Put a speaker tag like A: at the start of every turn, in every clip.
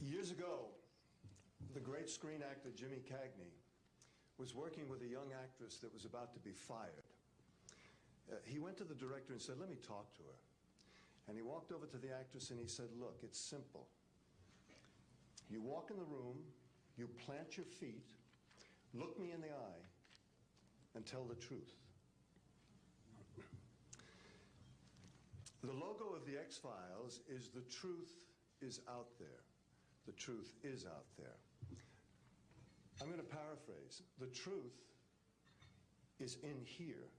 A: Years ago, the great screen actor Jimmy Cagney was working with a young actress that was about to be fired. He went to the director and said, "Let me talk to her." And he walked over to the actress and he said, "Look, it's simple. You walk in the room, you plant your feet, look me in the eye, and tell the truth." The logo of the X-Files is "The truth is out there." The truth is out there. I'm going to paraphrase. The truth is in here.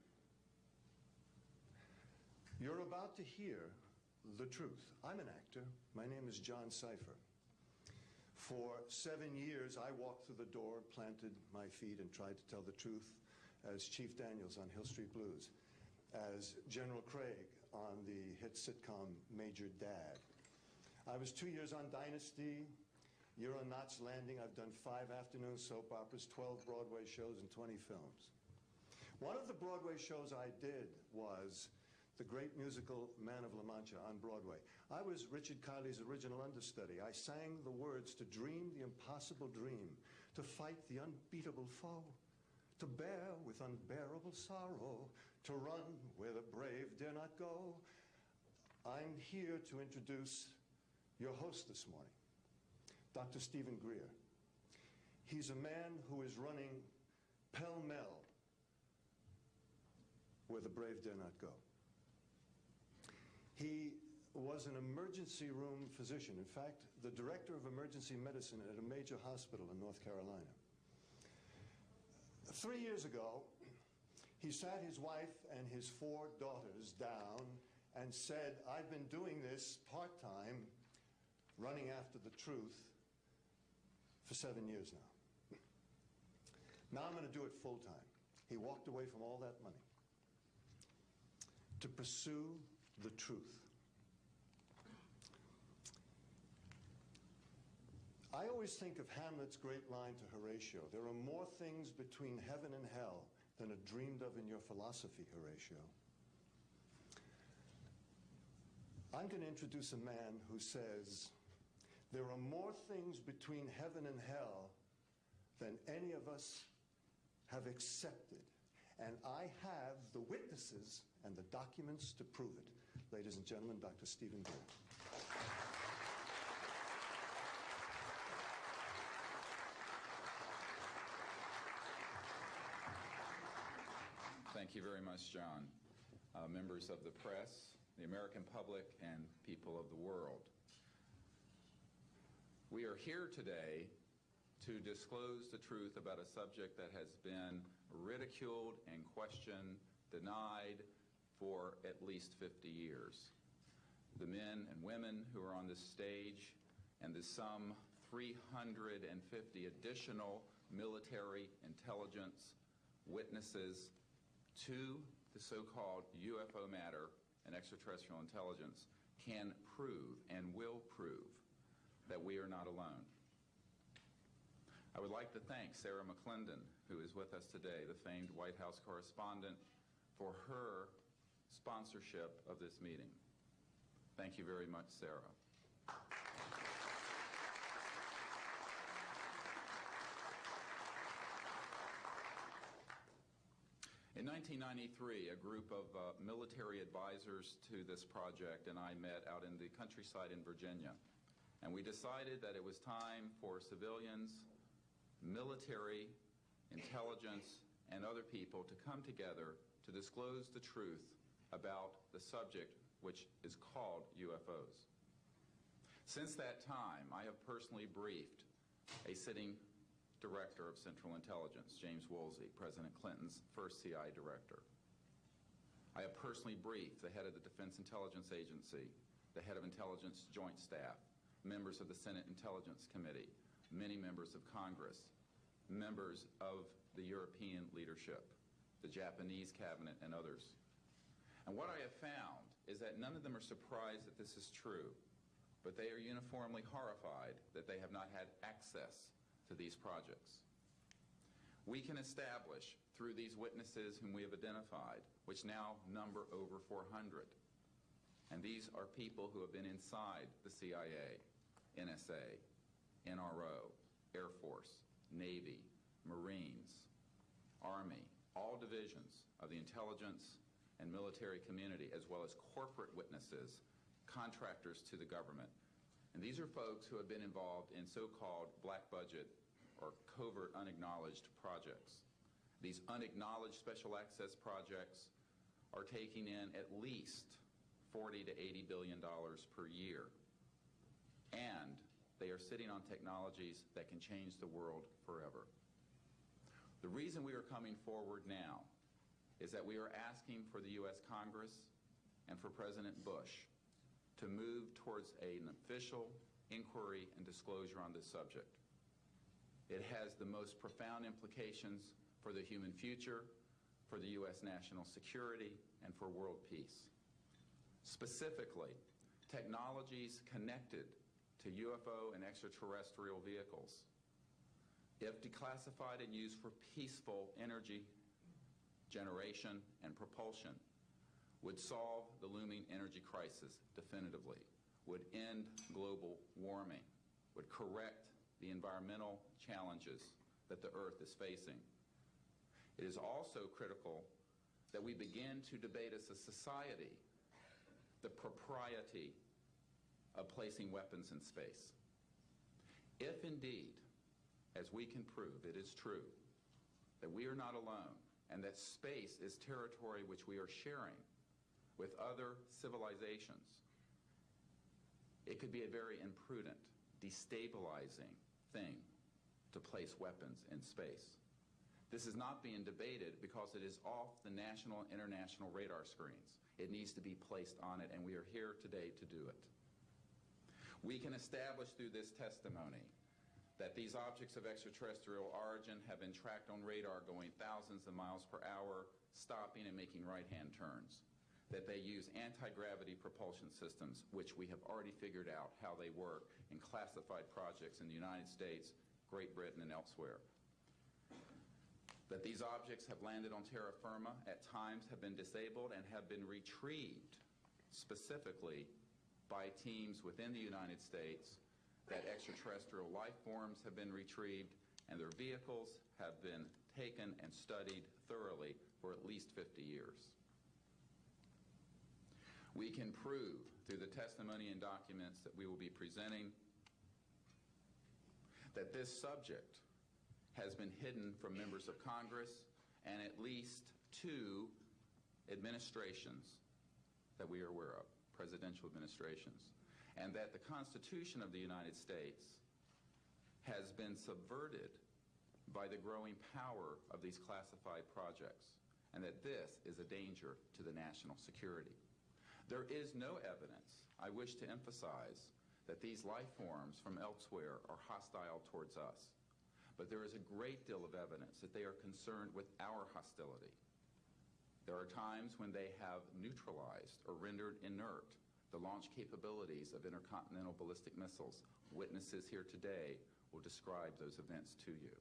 A: You're about to hear the truth. I'm an actor. My name is John Cipher. For 7 years, I walked through the door, planted my feet, and tried to tell the truth as Chief Daniels on Hill Street Blues, as General Craig on the hit sitcom Major Dad. I was 2 years on Dynasty, year on Knots Landing. I've done 5 afternoon soap operas, 12 Broadway shows, and 20 films. One of the Broadway shows I did was the great musical Man of La Mancha on Broadway. I was Richard Kiley's original understudy. I sang the words to dream the impossible dream, to fight the unbeatable foe, to bear with unbearable sorrow, to run where the brave dare not go. I'm here to introduce your host this morning, Dr. Steven Greer. He's a man who is running pell-mell where the brave dare not go. He was an emergency room physician. In fact, the director of emergency medicine at a major hospital in North Carolina. 3 years ago, he sat his wife and his 4 daughters down and said, "I've been doing this part-time, running after the truth, for 7 years now. Now I'm going to do it full-time." He walked away from all that money to pursue the truth. I always think of Hamlet's great line to Horatio, "There are more things between heaven and hell than are dreamed of in your philosophy, Horatio." I'm going to introduce a man who says, there are more things between heaven and hell than any of us have accepted. And I have the witnesses and the documents to prove it. Ladies and gentlemen, Dr. Steven Greeg.
B: Thank you very much, John. Members of the press, the American public, and people of the world. We are here today to disclose the truth about a subject that has been ridiculed and questioned, denied for at least 50 years. The men and women who are on this stage and the some 350 additional military intelligence witnesses to the so-called UFO matter and extraterrestrial intelligence can prove and will prove that we are not alone. I would like to thank Sarah McClendon, who is with us today, the famed White House correspondent, for her sponsorship of this meeting. Thank you very much, Sarah. In 1993, a group of military advisors to this project and I met out in the countryside in Virginia. And we decided that it was time for civilians, military, intelligence, and other people to come together to disclose the truth about the subject which is called UFOs. Since that time, I have personally briefed a sitting director of Central Intelligence, James Woolsey, President Clinton's first CIA director. I have personally briefed the head of the Defense Intelligence Agency, the head of Intelligence Joint Staff, members of the Senate Intelligence Committee, many members of Congress, members of the European leadership, the Japanese cabinet, and others. And what I have found is that none of them are surprised that this is true, but they are uniformly horrified that they have not had access to these projects. We can establish through these witnesses whom we have identified, which now number over 400, and these are people who have been inside the CIA, NSA, NRO, Air Force, Navy, Marines, Army, all divisions of the intelligence and military community, as well as corporate witnesses, contractors to the government. And these are folks who have been involved in so-called black budget or covert unacknowledged projects. These unacknowledged special access projects are taking in at least $40 to $80 billion per year. And they are sitting on technologies that can change the world forever. The reason we are coming forward now is that we are asking for the U.S. Congress and for President Bush to move towards an official inquiry and disclosure on this subject. It has the most profound implications for the human future, for the U.S. national security, and for world peace. Specifically, technologies connected to UFO and extraterrestrial vehicles, if declassified and used for peaceful energy generation and propulsion, would solve the looming energy crisis definitively, would end global warming, would correct the environmental challenges that the Earth is facing. It is also critical that we begin to debate as a society the propriety of placing weapons in space. If indeed, as we can prove, it is true that we are not alone and that space is territory which we are sharing with other civilizations, it could be a very imprudent, destabilizing thing to place weapons in space. This is not being debated because it is off the national and international radar screens. It needs to be placed on it, and we are here today to do it. We can establish through this testimony that these objects of extraterrestrial origin have been tracked on radar going thousands of miles per hour, stopping and making right-hand turns, that they use anti-gravity propulsion systems, which we have already figured out how they work in classified projects in the United States, Great Britain, and elsewhere, that these objects have landed on terra firma, at times have been disabled, and have been retrieved specifically by teams within the United States, that extraterrestrial life forms have been retrieved, and their vehicles have been taken and studied thoroughly for at least 50 years. We can prove through the testimony and documents that we will be presenting that this subject has been hidden from members of Congress and at least 2 administrations that we are aware of, presidential administrations, and that the Constitution of the United States has been subverted by the growing power of these classified projects, and that this is a danger to the national security. There is no evidence, I wish to emphasize, that these life forms from elsewhere are hostile towards us, but there is a great deal of evidence that they are concerned with our hostility. There are times when they have neutralized or rendered inert the launch capabilities of intercontinental ballistic missiles. Witnesses here today will describe those events to you.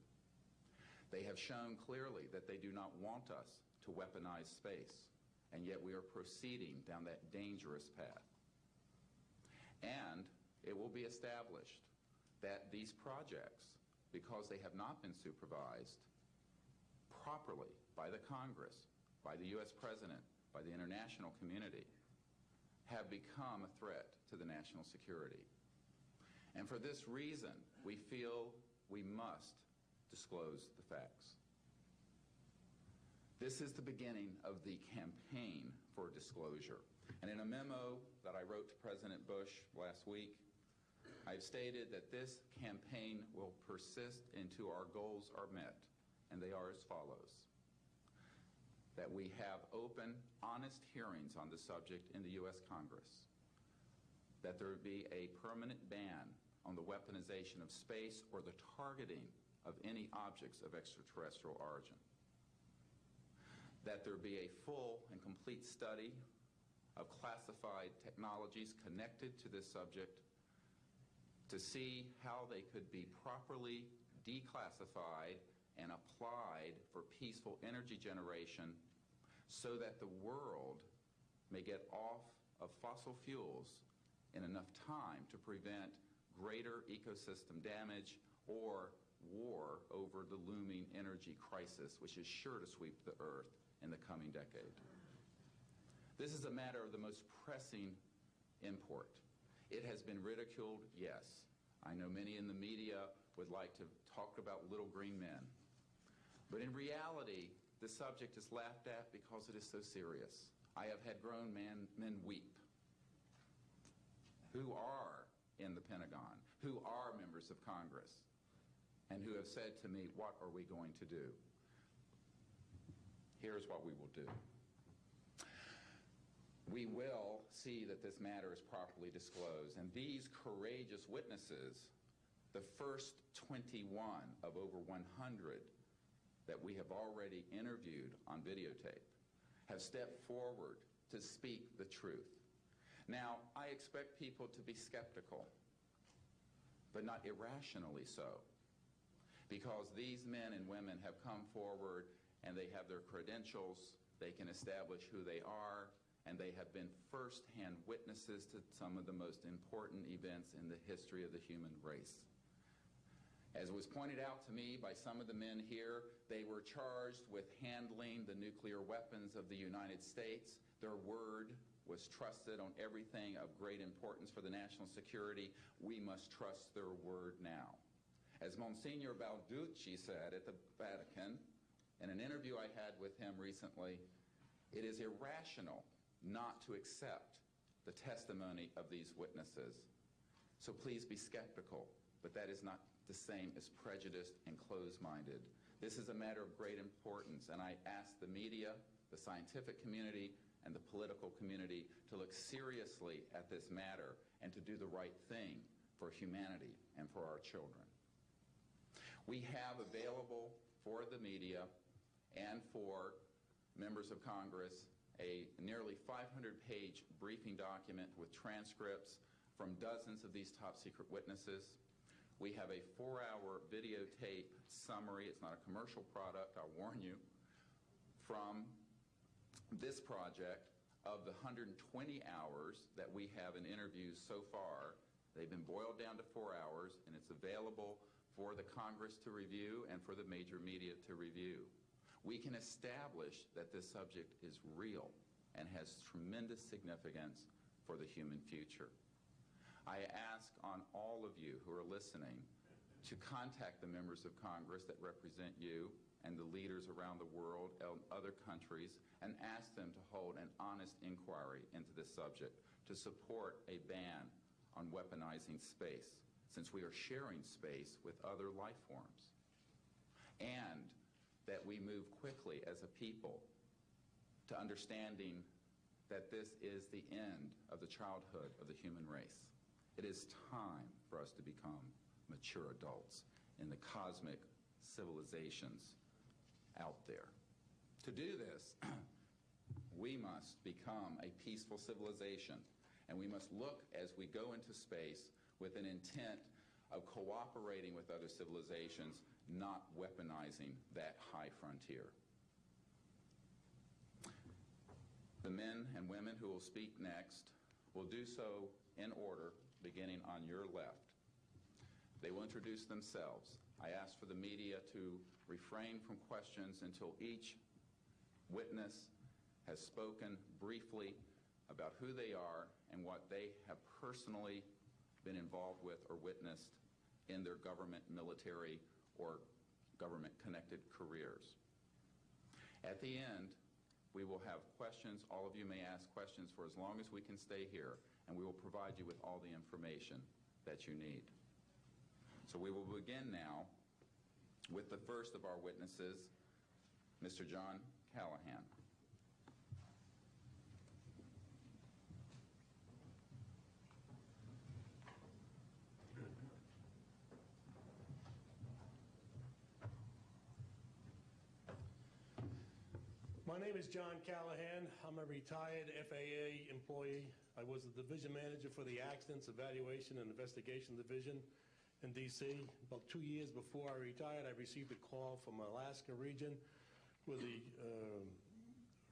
B: They have shown clearly that they do not want us to weaponize space, and yet we are proceeding down that dangerous path. And it will be established that these projects, because they have not been supervised properly by the Congress, by the U.S. President, by the international community, have become a threat to the national security. And for this reason, we feel we must disclose the facts. This is the beginning of the campaign for disclosure. And in a memo that I wrote to President Bush last week, I've stated that this campaign will persist until our goals are met, and they are as follows: that we have open, honest hearings on the subject in the U.S. Congress, that there be a permanent ban on the weaponization of space or the targeting of any objects of extraterrestrial origin, that there be a full and complete study of classified technologies connected to this subject to see how they could be properly declassified and applied for peaceful energy generation so that the world may get off of fossil fuels in enough time to prevent greater ecosystem damage, or war over the looming energy crisis, which is sure to sweep the Earth in the coming decade. This is a matter of the most pressing import. It has been ridiculed, yes. I know many in the media would like to talk about little green men. But in reality, the subject is laughed at because it is so serious. I have had grown men weep who are in the Pentagon, who are members of Congress, and who have said to me, what are we going to do? Here's what we will do. We will see that this matter is properly disclosed, and these courageous witnesses, the first 21 of over 100 that we have already interviewed on videotape, have stepped forward to speak the truth. Now, I expect people to be skeptical, but not irrationally so, because these men and women have come forward and they have their credentials, they can establish who they are, and they have been first-hand witnesses to some of the most important events in the history of the human race. As was pointed out to me by some of the men here, they were charged with handling the nuclear weapons of the United States. Their word was trusted on everything of great importance for the national security. We must trust their word now. As Monsignor Balducci said at the Vatican, in an interview I had with him recently, it is irrational not to accept the testimony of these witnesses. So please be skeptical, but that is not the same as prejudiced and closed-minded. This is a matter of great importance, and I ask the media, the scientific community, and the political community to look seriously at this matter and to do the right thing for humanity and for our children. We have available for the media and for members of Congress a nearly 500-page briefing document with transcripts from dozens of these top-secret witnesses. We have a 4-hour videotape summary. It's not a commercial product, I'll warn you, from this project of the 120 hours that we have in interviews so far. They've been boiled down to 4 hours, and it's available for the Congress to review and for the major media to review. We can establish that this subject is real and has tremendous significance for the human future. I ask on all of you who are listening to contact the members of Congress that represent you and the leaders around the world and other countries and ask them to hold an honest inquiry into this subject to support a ban on weaponizing space, since we are sharing space with other life forms. And that we move quickly as a people to understanding that this is the end of the childhood of the human race. It is time for us to become mature adults in the cosmic civilizations out there. To do this, we must become a peaceful civilization, and we must look as we go into space with an intent of cooperating with other civilizations, not weaponizing that high frontier. The men and women who will speak next will do so in order, beginning on your left. They will introduce themselves. I ask for the media to refrain from questions until each witness has spoken briefly about who they are and what they have personally been involved with or witnessed in their government, military, or government-connected careers. At the end, we will have questions. All of you may ask questions for as long as we can stay here, and we will provide you with all the information that you need. So we will begin now with the first of our witnesses, Mr. John Callahan.
C: My name is John Callahan. I'm a retired FAA employee. I was the division manager for the Accidents Evaluation and Investigation Division in D.C. About 2 years before I retired, I received a call from Alaska region where the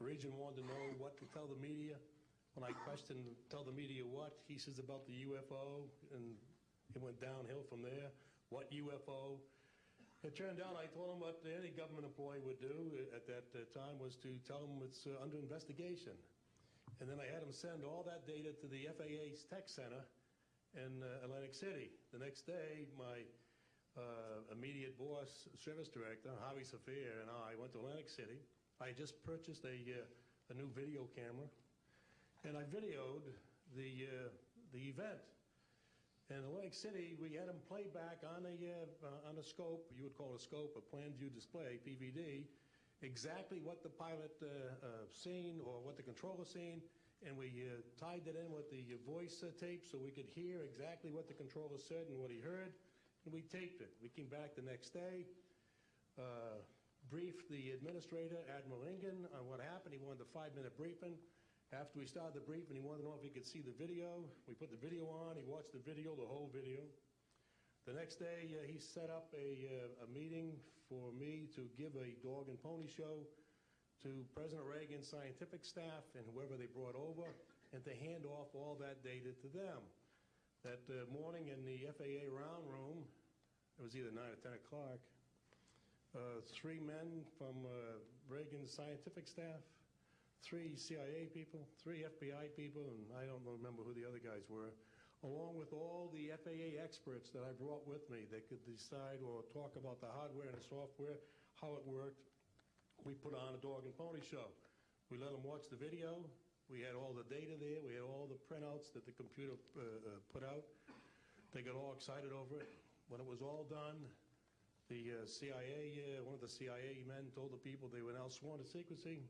C: region wanted to know what to tell the media. When I questioned, tell the media what, he says about the UFO and It went downhill from there. What UFO? It turned out I told him what any government employee would do at that time was to tell him it's under investigation. And then I had him send all that data to the FAA's tech center in Atlantic City. The next day, my immediate boss, service director, Javi Safir, and I went to Atlantic City. I had just purchased a new video camera, and I videoed the event. In Atlantic City, we had him play back on a scope, you would call it a scope, a plan view display, PVD, exactly what the pilot seen or what the controller seen, and we tied that in with the voice tape so we could hear exactly what the controller said and what he heard, and we taped it. We came back the next day, briefed the administrator, Admiral Ingen, on what happened. He wanted a 5-minute briefing. After we started the briefing, he wanted to know if he could see the video. We put the video on. He watched the video, the whole video. The next day, he set up a meeting for me to give a dog and pony show to President Reagan's scientific staff and whoever they brought over, and to hand off all that data to them. That morning in the FAA round room, it was either 9 or 10 o'clock, 3 men from Reagan's scientific staff, 3 CIA people, 3 FBI people, and I don't remember who the other guys were, along with all the FAA experts that I brought with me that could decide or talk about the hardware and the software, how it worked. We put on a dog and pony show. We let them watch the video. We had all the data there. We had all the printouts that the computer put out. They got all excited over it. When it was all done, the CIA, one of the CIA men told the people they were now sworn to secrecy,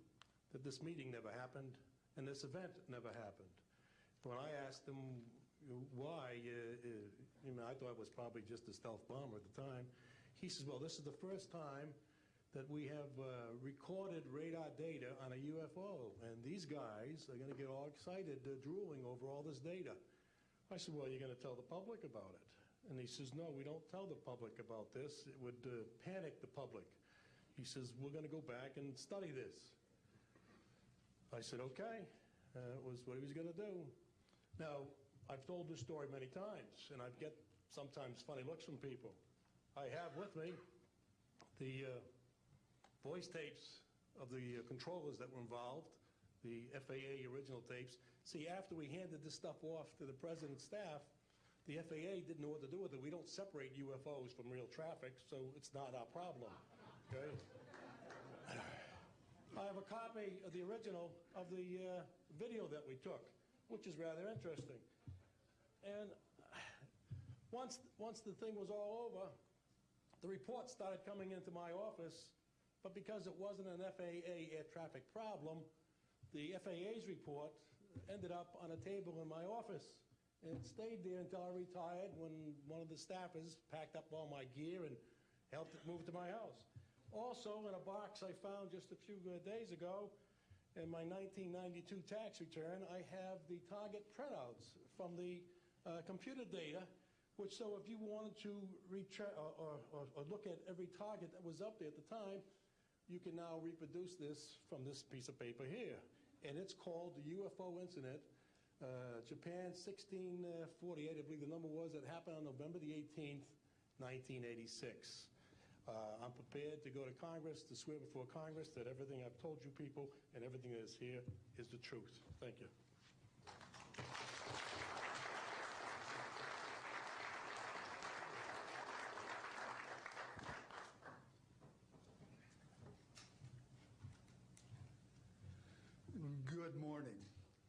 C: that this meeting never happened and this event never happened. When I asked him why, I thought it was probably just a stealth bomber at the time. He says, well, this is the first time that we have recorded radar data on a UFO, and these guys are going to get all excited, drooling over all this data. I said, well, you're going to tell the public about it? And he says, no, we don't tell the public about this. It would panic the public. He says, we're going to go back and study this. I said, okay. It was what he was going to do. Now, I've told this story many times, and I get sometimes funny looks from people. I have with me the voice tapes of the controllers that were involved, the FAA original tapes. See, after we handed this stuff off to the president's staff, the FAA didn't know what to do with it. We don't separate UFOs from real traffic, so it's not our problem. Okay? I have a copy of the original of the video that we took, which is rather interesting. And once the thing was all over, the reports started coming into my office, but because it wasn't an FAA air traffic problem, the FAA's report ended up on a table in my office. And it stayed there until I retired, when one of the staffers packed up all my gear and helped it move to my house. Also, in a box I found just a few days ago, in my 1992 tax return, I have the target printouts from the computer data, which, so if you wanted to or look at every target that was up there at the time, you can now reproduce this from this piece of paper here. And it's called the UFO incident, Japan 1648, I believe the number was, that happened on November the 18th, 1986. I'm prepared to go to Congress, to swear before Congress that everything I've told you people and everything that is here is the truth. Thank you.
D: Good morning.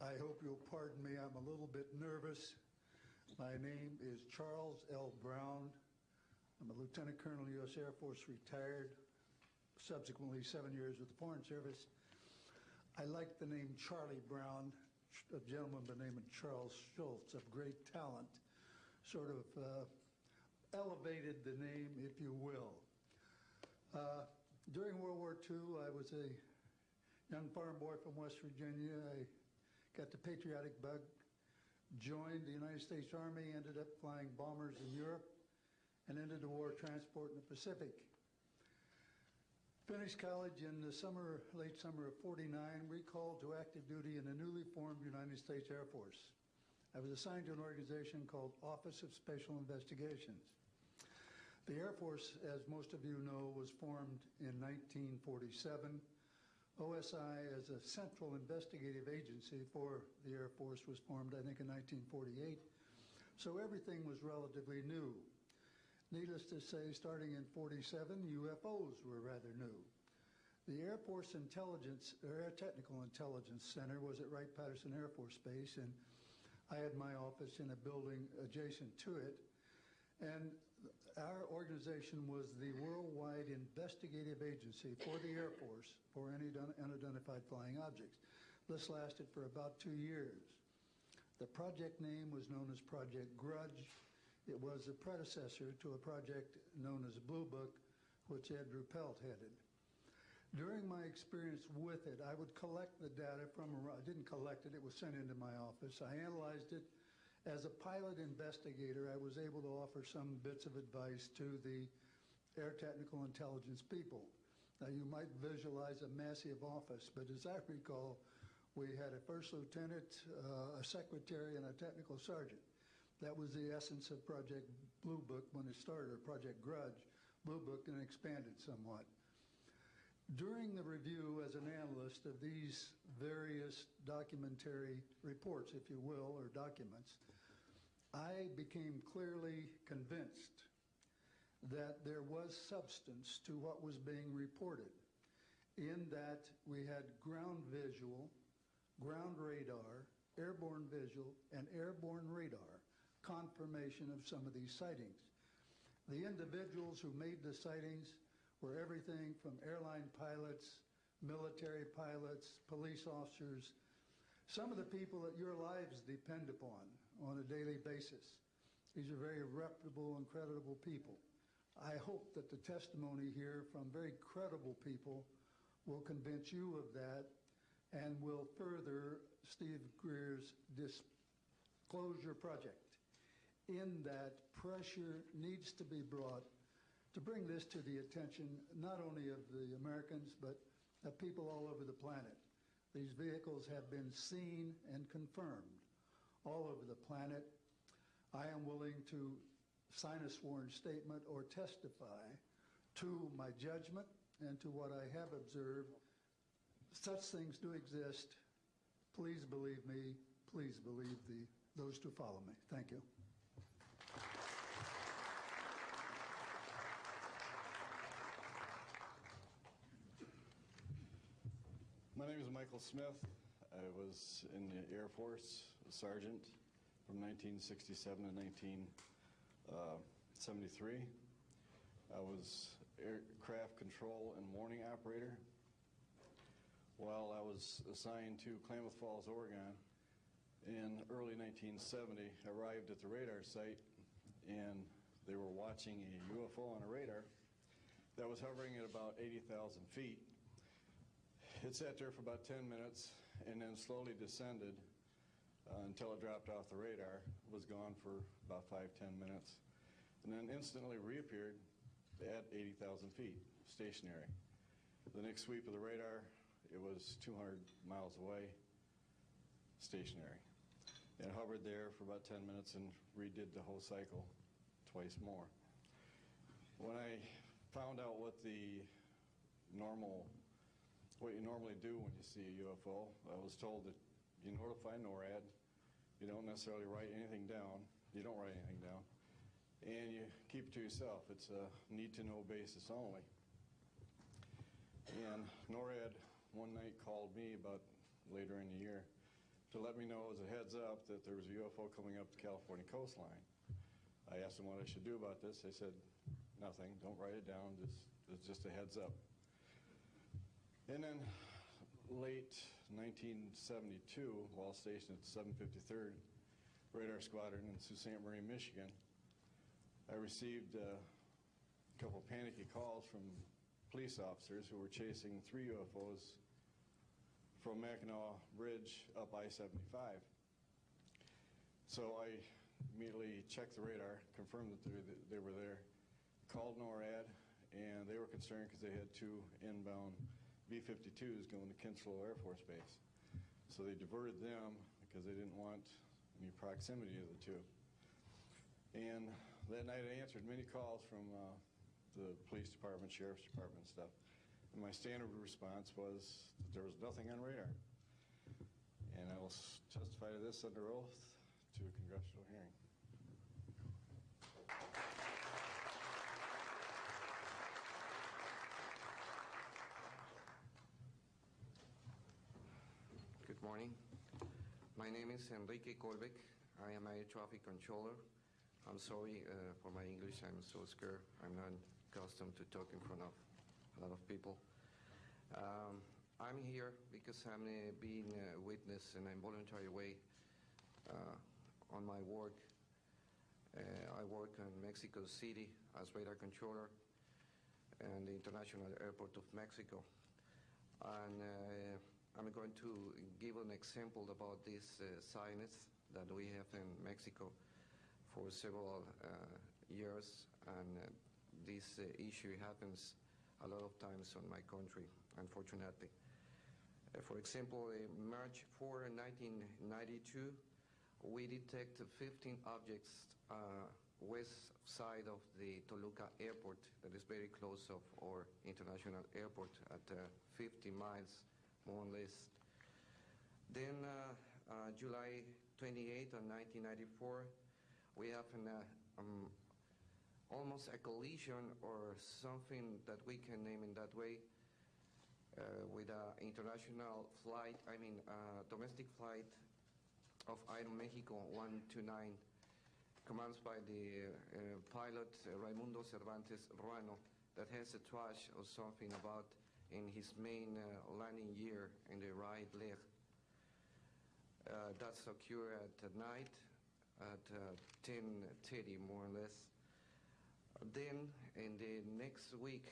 D: I hope you'll pardon me. I'm a little bit nervous. My name is Charles L. Brown. I'm a Lieutenant Colonel, U.S. Air Force, retired, subsequently 7 years with the Foreign Service. I like the name Charlie Brown, a gentleman by the name of Charles Schultz, of great talent, sort of elevated the name, if you will. During World War II, I was a young farm boy from West Virginia. I got the patriotic bug, joined the United States Army, ended up flying bombers in Europe, and ended the war transport in the Pacific. Finished college in the late summer of '49, recalled to active duty in the newly formed United States Air Force. I was assigned to an organization called Office of Special Investigations. The Air Force, as most of you know, was formed in 1947. OSI, as a central investigative agency for the Air Force, was formed, I think, in 1948. So everything was relatively new. Needless to say, starting in 47, UFOs were rather new. The Air Force Intelligence, or Air Technical Intelligence Center was at Wright-Patterson Air Force Base, and I had my office in a building adjacent to it. And our organization was the worldwide investigative agency for the Air Force for any unidentified flying objects. This lasted for about 2 years. The project name was known as Project Grudge. It was a predecessor to a project known as Blue Book, which Ed Ruppelt headed. During my experience with it, I would collect the data from, I didn't collect it, it was sent into my office. I analyzed it. As a pilot investigator, I was able to offer some bits of advice to the Air Technical Intelligence people. Now, you might visualize a massive office, but as I recall, we had a first lieutenant, a secretary, and a technical sergeant. That was the essence of Project Blue Book when it started, or Project Grudge, Blue Book, and expanded somewhat. During the review as an analyst of these various documentary reports, if you will, or documents, I became clearly convinced that there was substance to what was being reported, in that we had ground visual, ground radar, airborne visual, and airborne radar confirmation of some of these sightings. The individuals who made the sightings were everything from airline pilots, military pilots, police officers, some of the people that your lives depend upon on a daily basis. These are very reputable and credible people. I hope that the testimony here from very credible people will convince you of that and will further StevenGreer's disclosure project, in that pressure needs to be brought to bring this to the attention not only of the Americans, but of people all over the planet. These vehicles have been seen and confirmed all over the planet. I am willing to sign a sworn statement or testify to my judgment and to what I have observed. Such things do exist. Please believe me. Please believe those who follow me. Thank you.
E: My name is Michael Smith. I was in the Air Force, a sergeant from 1967 to 1973. I was aircraft control and warning operator. While I was assigned to Klamath Falls, Oregon, in early 1970, I arrived at the radar site, and they were watching a UFO on a radar that was hovering at about 80,000 feet. It sat there for about 10 minutes and then slowly descended until it dropped off the radar. It was gone for about 5-10 minutes, and then instantly reappeared at 80,000 feet, stationary. The next sweep of the radar, it was 200 miles away, stationary. It hovered there for about 10 minutes and redid the whole cycle twice more. When I found out what you normally do when you see a UFO, I was told that you notify NORAD. You don't necessarily write anything down. You don't write anything down. And you keep it to yourself. It's a need-to-know basis only. And NORAD one night called me about later in the year to let me know as a heads up that there was a UFO coming up the California coastline. I asked them what I should do about this. They said, nothing. Don't write it down. It's just a heads up. And then late 1972, while stationed at the 753rd Radar Squadron in Sault Ste. Marie, Michigan, I received a couple panicky calls from police officers who were chasing 3 UFOs from Mackinac Bridge up I-75. So I immediately checked the radar, confirmed that they were there, called NORAD, and they were concerned because they had 2 inbound B-52s going to Kinslow Air Force Base. So they diverted them because they didn't want any proximity of the two. And that night I answered many calls from the police department, sheriff's department and stuff. And my standard response was that there was nothing on radar. And I will testify to this under oath to a congressional hearing.
F: Good morning. My name is Enrique Colbeck. I am a air traffic controller. I'm sorry for my English. I'm so scared. I'm not accustomed to talk in front of a lot of people. I'm here because I'm being a witness in a voluntary way on my work. I work in Mexico City as radar controller and the International Airport of Mexico. And I'm going to give an example about this silence that we have in Mexico for several years, and this issue happens a lot of times on my country, unfortunately. For example, March 4, 1992, we detected 15 objects west side of the Toluca airport that is very close of our international airport at 50 miles, more or less. Then July 28 of 1994, we have almost a collision or something that we can name in that way with an international flight, domestic flight of Aeromexico 129, commanded by the pilot Raimundo Cervantes Ruano, that has a trash or something about in his main landing gear in the right leg. That's occurred at night at 10:30, more or less. Then in the next week,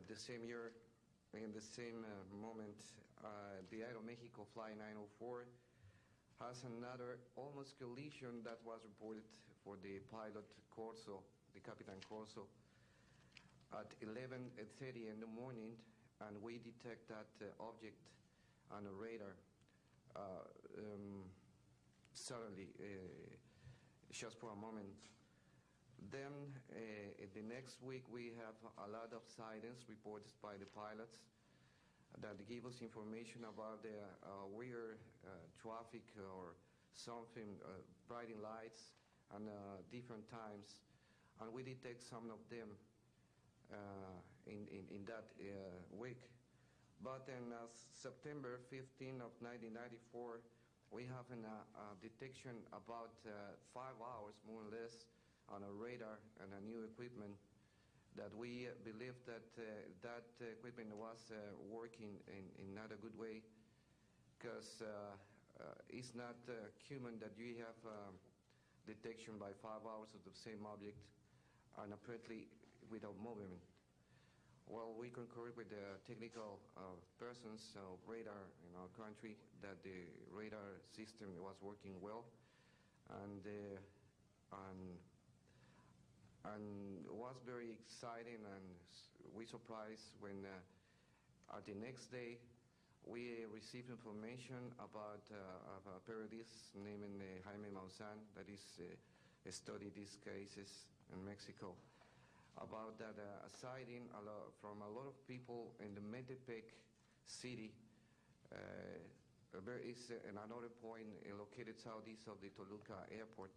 F: the same year, in the same moment, the Aeromexico Fly 904 has another almost collision that was reported for the pilot Corso, the Capitan Corso, at 11:30 in the morning, and we detect that object on a radar. Suddenly, just for a moment. Then the next week we have a lot of sightings reported by the pilots that give us information about the weird traffic or something, bright lights and different times, and we detect some of them in that week. But in September 15 of 1994, we have a detection about 5 hours, more or less, on a radar and a new equipment that we believe that that equipment was working in not a good way, because it's not human that you have detection by 5 hours of the same object and apparently without movement. Well, we concur with the technical persons of radar in our country that the radar system was working well, and was very exciting, and we surprised when at the next day we received information about a periodist named Jaime Maussan that is studied these cases in Mexico, about that sighting from a lot of people in the Metepec city. There is another point located southeast of the Toluca airport,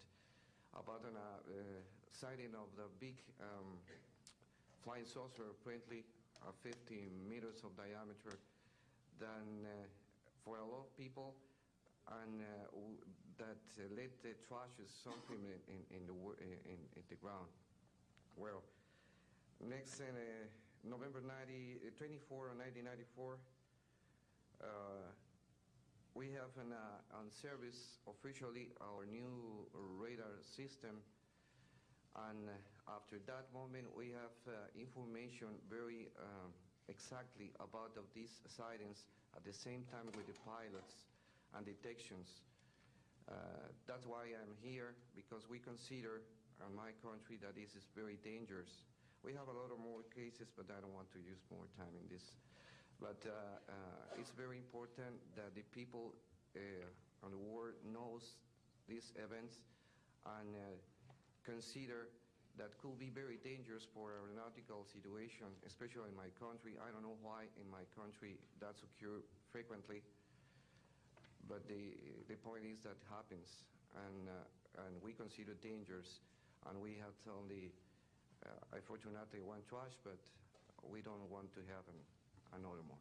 F: about a sighting of the big flying saucer, apparently 50 meters of diameter, than for a lot of people, and that let the trash something in the ground. Well, next, November 24, 1994, we have on service officially our new radar system, and after that moment we have information very exactly about of these sightings at the same time with the pilots and detections. That's why I'm here, because we consider in my country that this is very dangerous. We have a lot of more cases, but I don't want to use more time in this. But it's very important that the people and the world knows these events and consider that could be very dangerous for aeronautical situation, especially in my country. I don't know why in my country that's occur frequently, but the point is that happens, and we consider dangerous, and we have only, unfortunately, one trash, but we don't want to have another more.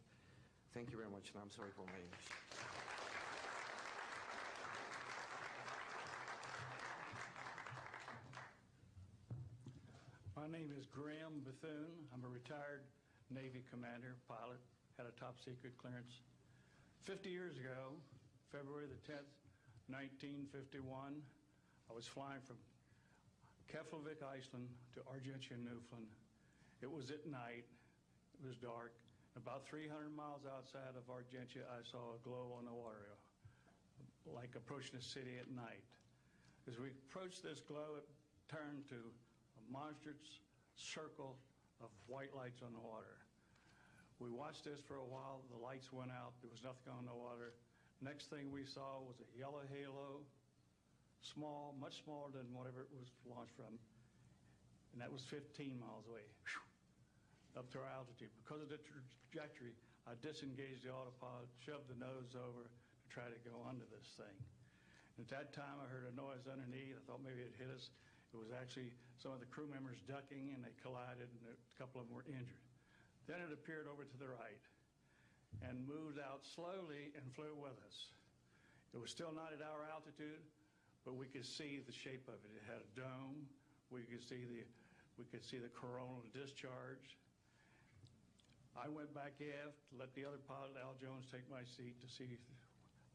F: Thank you very much, and I'm sorry for my English.
G: My name is Graham Bethune. I'm a retired Navy commander, pilot, had a top secret clearance. 50 years ago, February the 10th, 1951, I was flying from Keflavik, Iceland to Ujawnienie, Newfoundland. It was at night, it was dark. About 300 miles outside of Ujawnienie, I saw a glow on the water, like approaching a city at night. As we approached this glow, it turned to a monstrous circle of white lights on the water. We watched this for a while. The lights went out. There was nothing on the water. Next thing we saw was a yellow halo, small, much smaller than whatever it was launched from, and that was 15 miles away, up to our altitude. Because of the trajectory, I disengaged the autopilot, shoved the nose over to try to go under this thing. And at that time, I heard a noise underneath. I thought maybe it hit us. It was actually some of the crew members ducking, and they collided, and a couple of them were injured. Then it appeared over to the right and moved out slowly and flew with us. It was still not at our altitude, but we could see the shape of it. It had a dome. We could see the coronal discharge. I went back aft to let the other pilot, Al Jones, take my seat to see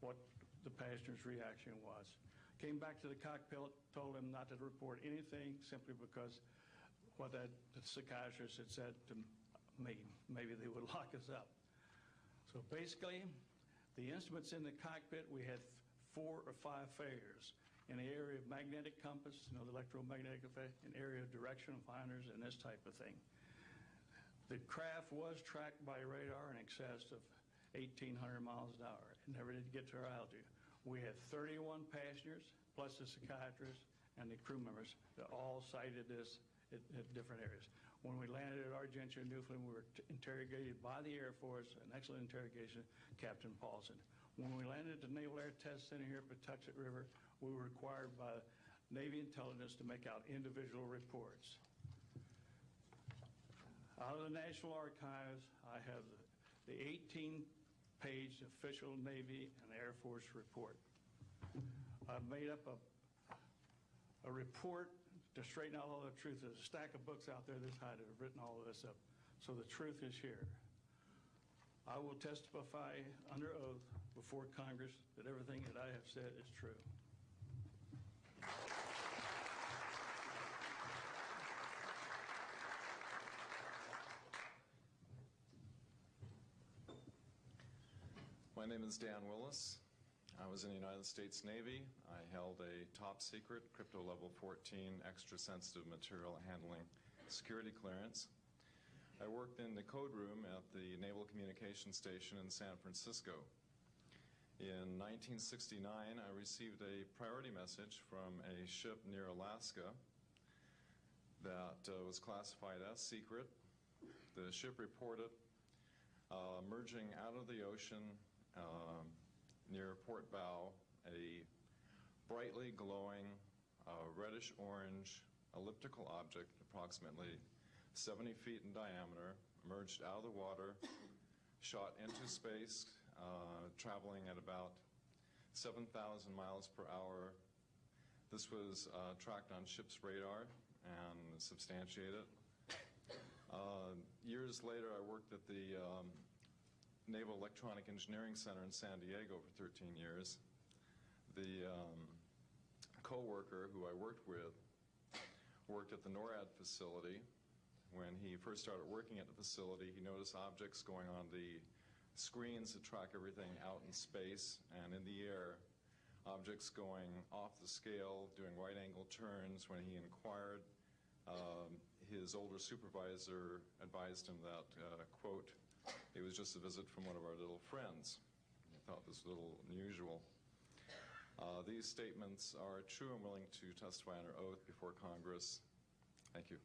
G: what the passenger's reaction was. Came back to the cockpit, told him not to report anything simply because what the psychiatrist had said to me, maybe they would lock us up. So basically, the instruments in the cockpit, we had 4 or 5 failures. In the area of magnetic compass, the electromagnetic effect, in area of directional finders, and this type of thing. The craft was tracked by radar in excess of 1,800 miles an hour. It never did get to our altitude. We had 31 passengers, plus the psychiatrist and the crew members that all cited this at different areas. When we landed at Ujawnienie, Newfoundland, we were interrogated by the Air Force, an excellent interrogation, Captain Paulson. When we landed at the Naval Air Test Center here at Patuxent River, we were required by Navy intelligence to make out individual reports. Out of the National Archives, I have the 18-page official Navy and Air Force report. I've made up a report to straighten out all the truth. There's a stack of books out there this high that have written all of this up. So the truth is here. I will testify under oath before Congress that everything that I have said is true.
H: My name is Dan Willis. I was in the United States Navy. I held a top secret crypto level 14 extra sensitive material handling security clearance. I worked in the code room at the Naval Communication Station in San Francisco. In 1969, I received a priority message from a ship near Alaska that was classified as secret. The ship reported emerging out of the ocean near port bow, a brightly glowing reddish-orange elliptical object, approximately 70 feet in diameter, emerged out of the water, shot into space, traveling at about 7,000 miles per hour. This was tracked on ship's radar and substantiated. Years later, I worked at the Naval Electronic Engineering Center in San Diego for 13 years. The co-worker who I worked with worked at the NORAD facility. When he first started working at the facility, he noticed objects going on the screens that track everything out in space and in the air, objects going off the scale, doing right-angle turns. When he inquired, his older supervisor advised him that, quote, it was just a visit from one of our little friends. I thought this was a little unusual. These statements are true and willing to testify under oath before Congress. Thank you.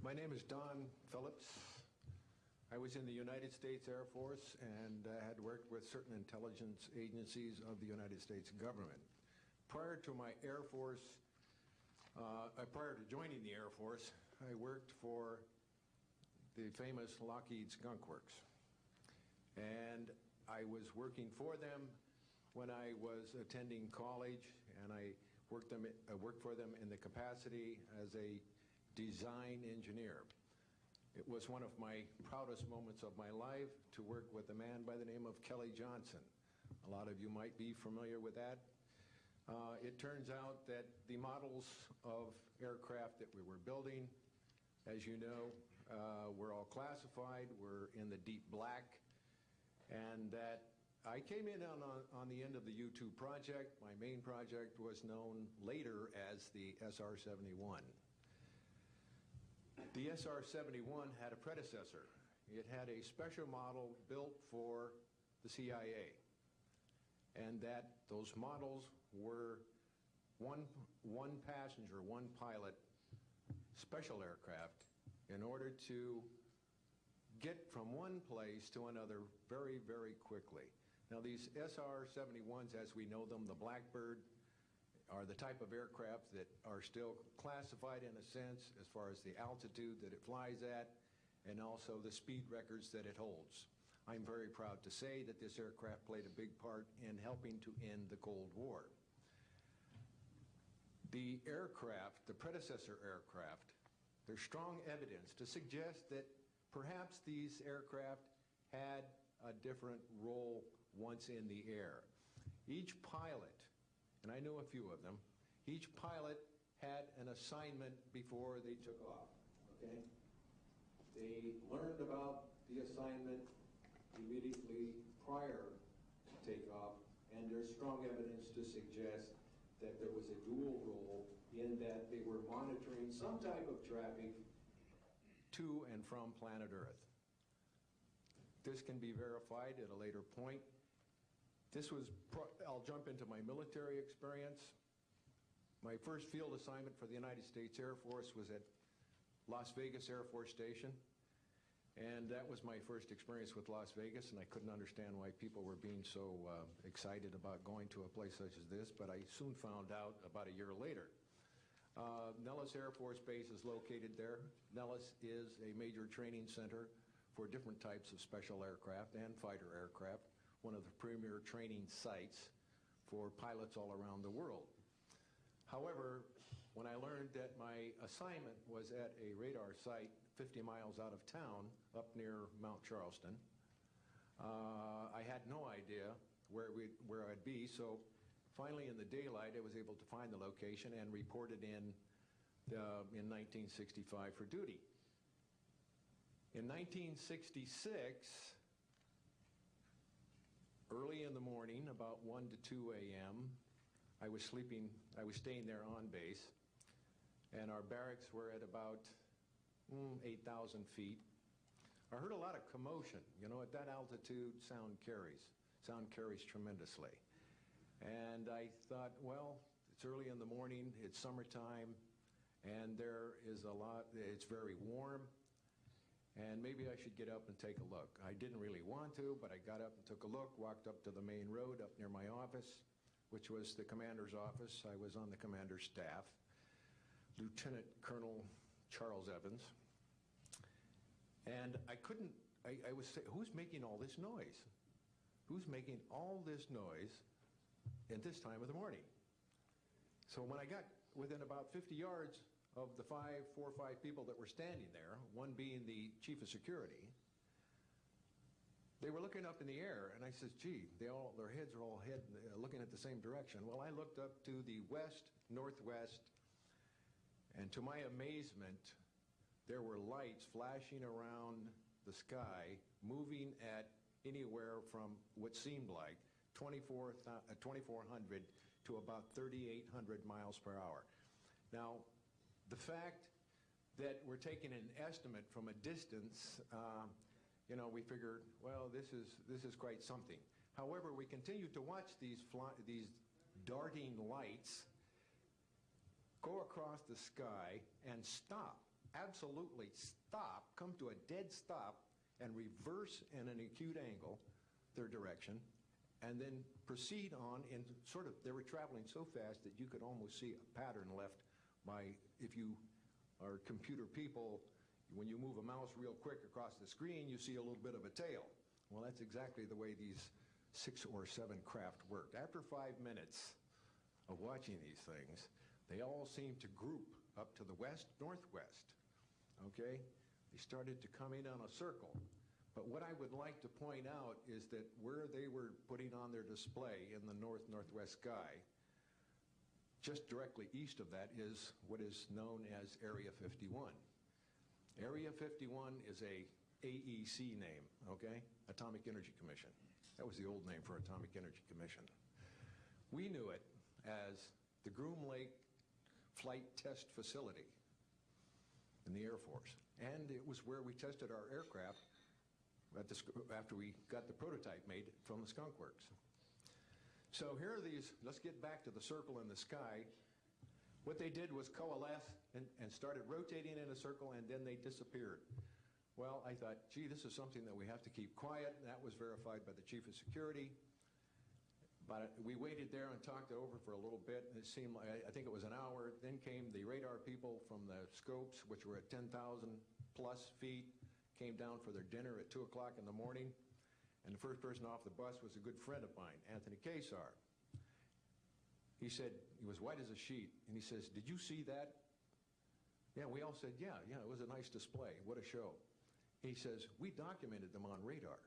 I: My name is Don Phillips. I was in the United States Air Force and had worked with certain intelligence agencies of the United States government. Prior to my Air Force, prior to joining the Air Force, I worked for the famous Lockheed Skunk Works. And I was working for them when I was attending college, and I worked for them in the capacity as a design engineer. It was one of my proudest moments of my life to work with a man by the name of Kelly Johnson. A lot of you might be familiar with that. It turns out that the models of aircraft that we were building, as you know, were all classified, were in the deep black, and that I came in on the end of the U-2 project. My main project was known later as the SR-71. The SR-71 had a predecessor. It had a special model built for the CIA, and that those models were one passenger, one pilot special aircraft in order to get from one place to another very, very quickly. Now these SR-71s, as we know them, the Blackbird, are the type of aircraft that are still classified in a sense as far as the altitude that it flies at and also the speed records that it holds. I'm very proud to say that this aircraft played a big part in helping to end the Cold War. The aircraft, the predecessor aircraft, there's strong evidence to suggest that perhaps these aircraft had a different role once in the air. Each pilot, and I know a few of them, each pilot had an assignment before they took off, okay? They learned about the assignment immediately prior to takeoff, and there's strong evidence to suggest that there was a dual role in that they were monitoring some type of traffic to and from planet Earth. This can be verified at a later point. I'll jump into my military experience. My first field assignment for the United States Air Force was at Las Vegas Air Force Station. And that was my first experience with Las Vegas, and I couldn't understand why people were being so excited about going to a place such as this, but I soon found out about a year later. Nellis Air Force Base is located there. Nellis is a major training center for different types of special aircraft and fighter aircraft, one of the premier training sites for pilots all around the world. However, when I learned that my assignment was at a radar site 50 miles out of town, up near Mount Charleston, I had no idea where I'd be, so finally in the daylight I was able to find the location and reported in 1965 for duty. In 1966, early in the morning, about 1 to 2 a.m., I was staying there on base, and our barracks were at about 8,000 feet. I heard a lot of commotion. You know, at that altitude, sound carries tremendously. And I thought, well, it's early in the morning, it's summertime, and it's very warm, and maybe I should get up and take a look. I didn't really want to, but I got up and took a look, walked up to the main road up near my office, which was the commander's office. I was on the commander's staff, Lieutenant Colonel Charles Evans. And I was saying, who's making all this noise? Who's making all this noise at this time of the morning? So when I got within about 50 yards of the 4 or 5 people that were standing there, one being the chief of security, they were looking up in the air, and I said, gee, their heads are all looking at the same direction. Well, I looked up to the west, northwest, and to my amazement, there were lights flashing around the sky, moving at anywhere from what seemed like 2,400 to about 3,800 miles per hour. Now, the fact that we're taking an estimate from a distance, we figured, well, this is quite something. However, we continued to watch these darting lights go across the sky and stop, absolutely stop, come to a dead stop, and reverse in an acute angle their direction, and then proceed on in they were traveling so fast that you could almost see a pattern left by, if you are computer people, when you move a mouse real quick across the screen, you see a little bit of a tail. Well, that's exactly the way these 6 or 7 craft worked. After 5 minutes of watching these things, they all seemed to group up to the west, northwest, okay? They started to come in on a circle. But what I would like to point out is that where they were putting on their display in the north-northwest sky, just directly east of that is what is known as Area 51. Area 51 is a AEC name, okay? Atomic Energy Commission. That was the old name for Atomic Energy Commission. We knew it as the Groom Lake Flight Test Facility in the Air Force. And it was where we tested our aircraft after we got the prototype made from the Skunk Works. So here are these, let's get back to the circle in the sky. What they did was coalesce and started rotating in a circle, and then they disappeared. Well, I thought, gee, this is something that we have to keep quiet, and that was verified by the Chief of Security. But we waited there and talked it over for a little bit, and it seemed like, I think it was an hour. Then came the radar people from the scopes, which were at 10,000 plus feet, came down for their dinner at 2 o'clock in the morning. And the first person off the bus was a good friend of mine, Anthony Kesar. He said, he was white as a sheet, and he says, did you see that? Yeah, we all said, yeah, it was a nice display. What a show. He says, we documented them on radar.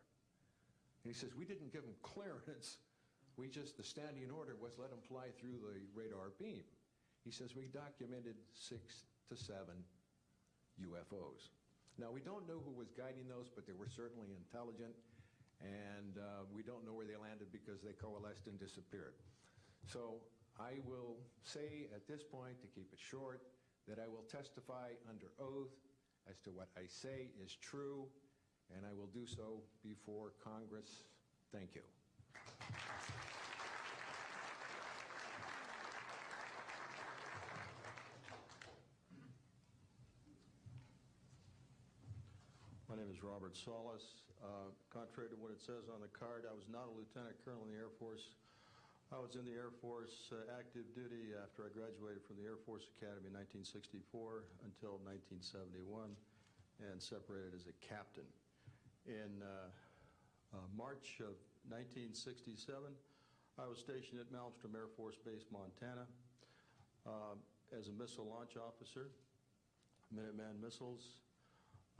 I: And he says, we didn't give them clearance. The standing order was let them fly through the radar beam. He says, we documented 6 to 7 UFOs. Now, we don't know who was guiding those, but they were certainly intelligent. And we don't know where they landed because they coalesced and disappeared. So I will say at this point, to keep it short, that I will testify under oath as to what I say is true, and I will do so before Congress. Thank you.
J: My name is Robert Solis. Contrary to what it says on the card, I was not a lieutenant colonel in the Air Force. I was in the Air Force active duty after I graduated from the Air Force Academy in 1964 until 1971 and separated as a captain. In March of 1967, I was stationed at Malmstrom Air Force Base, Montana, as a missile launch officer, Minuteman Missiles.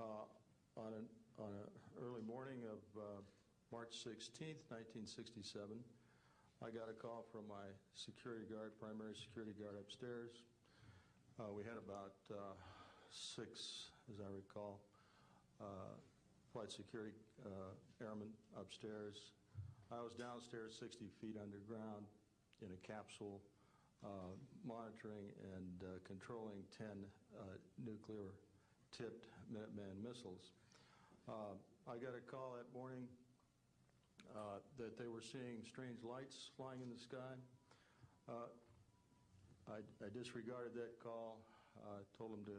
J: On an early morning of March 16th, 1967, I got a call from my security guard, primary security guard upstairs. We had about 6, as I recall, flight security airmen upstairs. I was downstairs 60 feet underground in a capsule monitoring and controlling 10 nuclear-tipped Minuteman missiles. I got a call that morning that they were seeing strange lights flying in the sky. I disregarded that call, told them to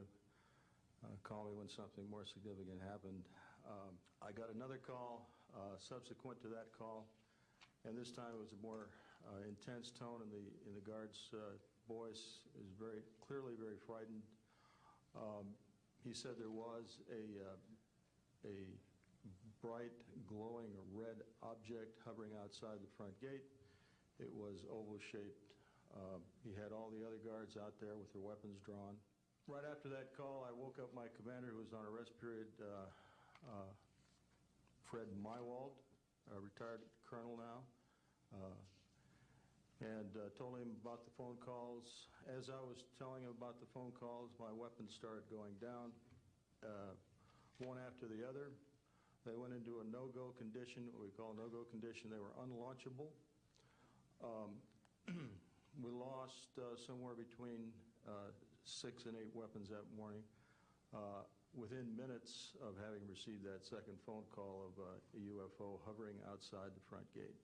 J: call me when something more significant happened. I got another call subsequent to that call, and this time it was a more intense tone in the guard's voice. It was very clearly very frightened. He said there was a bright, glowing red object hovering outside the front gate. It was oval-shaped. He had all the other guards out there with their weapons drawn. Right after that call, I woke up my commander, who was on a rest period, Fred Mywald, a retired colonel now, and told him about the phone calls. As I was telling him about the phone calls, my weapons started going down, one after the other. They went into a no-go condition, what we call a no-go condition. They were unlaunchable. We lost somewhere between 6 and 8 weapons that morning. within minutes of having received that second phone call of a UFO hovering outside the front gate.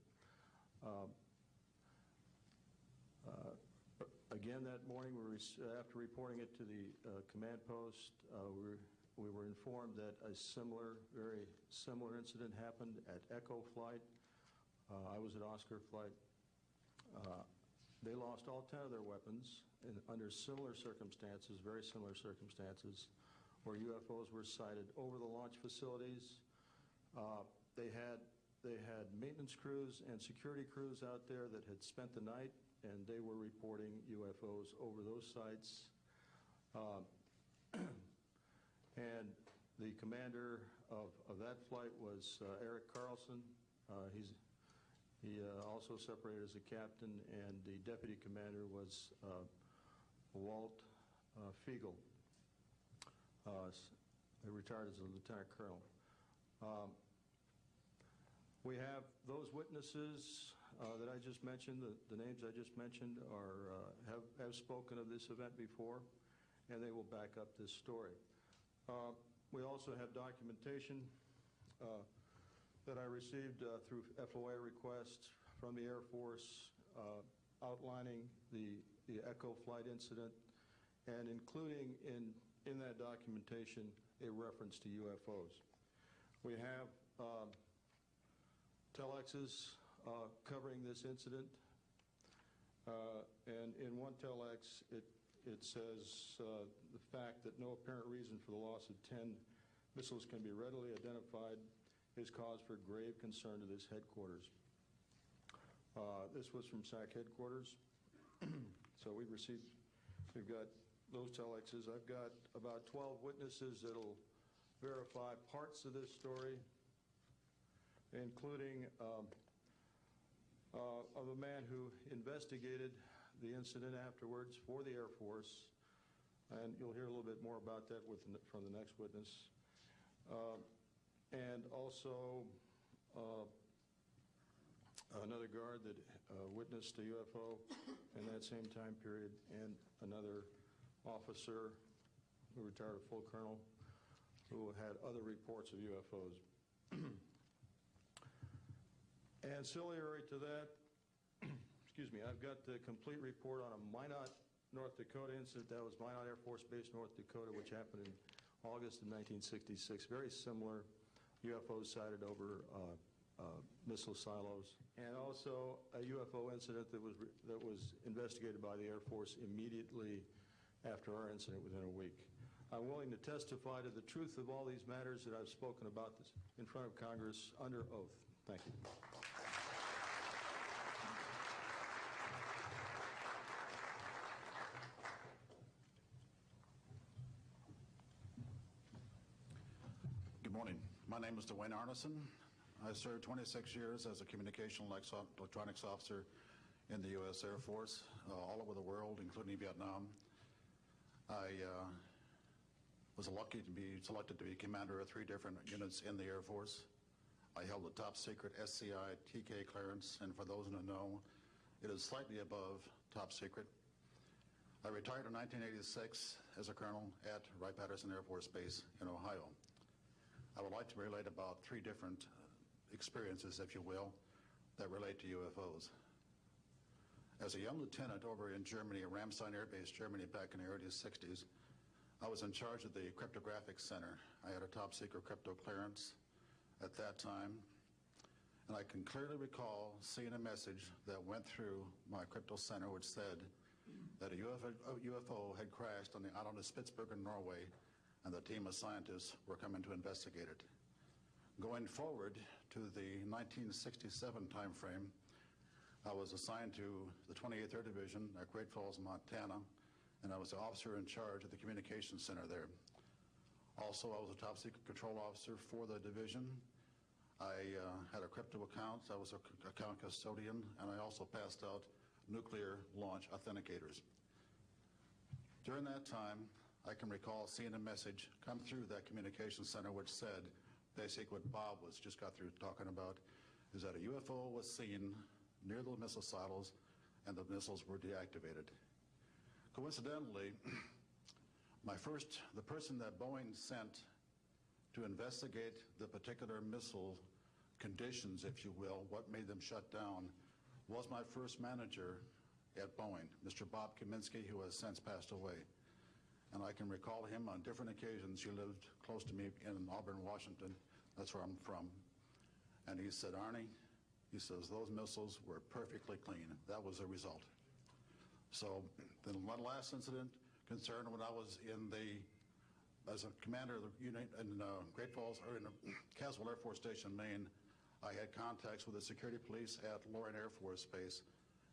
J: Again, that morning, after reporting it to the command post, we were informed that a very similar incident happened at Echo Flight. I was at Oscar Flight. They lost all 10 of their weapons under similar circumstances, very similar circumstances, where UFOs were sighted over the launch facilities. They had maintenance crews and security crews out there that had spent the night, and they were reporting UFOs over those sites. And the commander of that flight was Eric Carlson. He also separated as a captain, and the deputy commander was Walt Fiegel. He retired as a lieutenant colonel. We have those witnesses that I just mentioned, the names I just mentioned, have spoken of this event before, and they will back up this story. We also have documentation that I received through FOA requests from the Air Force outlining the Echo Flight incident, and including in that documentation a reference to UFOs. We have telexes covering this incident, and in one telex it says the fact that no apparent reason for the loss of 10 missiles can be readily identified is cause for grave concern to this headquarters. This was from SAC headquarters. So we've got those telexes. I've got about 12 witnesses that'll verify parts of this story, including of a man who investigated the incident afterwards for the Air Force, and you'll hear a little bit more about that from the next witness. And also another guard that witnessed a UFO in that same time period, and another officer who retired a full colonel who had other reports of UFOs. Ancillary to that, excuse me, I've got the complete report on a Minot, North Dakota incident. That was Minot Air Force Base, North Dakota, which happened in August of 1966. Very similar UFOs sighted over missile silos, and also a UFO incident that was investigated by the Air Force immediately after our incident within a week. I'm willing to testify to the truth of all these matters that I've spoken about this in front of Congress under oath. Thank you.
K: Good morning. My name is Dwayne Arneson. I served 26 years as a communication electronics officer in the U.S. Air Force, all over the world, including Vietnam. I was lucky to be selected to be commander of 3 different units in the Air Force. I held the top secret SCI TK clearance, and for those who know, it is slightly above top secret. I retired in 1986 as a colonel at Wright-Patterson Air Force Base in Ohio. I would like to relate about 3 different experiences, if you will, that relate to UFOs. As a young lieutenant over in Germany, at Ramstein Air Base, Germany, back in the early 60s, I was in charge of the cryptographic center. I had a top secret crypto clearance at that time, and I can clearly recall seeing a message that went through my crypto center which said that a UFO had crashed on the island of Spitsbergen, Norway, and the team of scientists were coming to investigate it. Going forward to the 1967 timeframe, I was assigned to the 28th Air Division at Great Falls, Montana, and I was the officer in charge of the communications center there. Also, I was a top secret control officer for the division. I had a crypto account. I was an account custodian, and I also passed out nuclear launch authenticators. During that time, I can recall seeing a message come through that communications center which said, basically what Bob just got through talking about, is that a UFO was seen near the missile silos and the missiles were deactivated. Coincidentally, my The person that Boeing sent to investigate the particular missile conditions, if you will, what made them shut down, was my first manager at Boeing, Mr. Bob Kaminsky, who has since passed away. And I can recall him on different occasions. He lived close to me in Auburn, Washington. That's where I'm from. And he said, Arnie, he says, those missiles were perfectly clean. That was the result. So then one last incident concerned when I was as a commander of the unit in Great Falls, or in Caswell Air Force Station, Maine. I had contacts with the security police at Loring Air Force Base,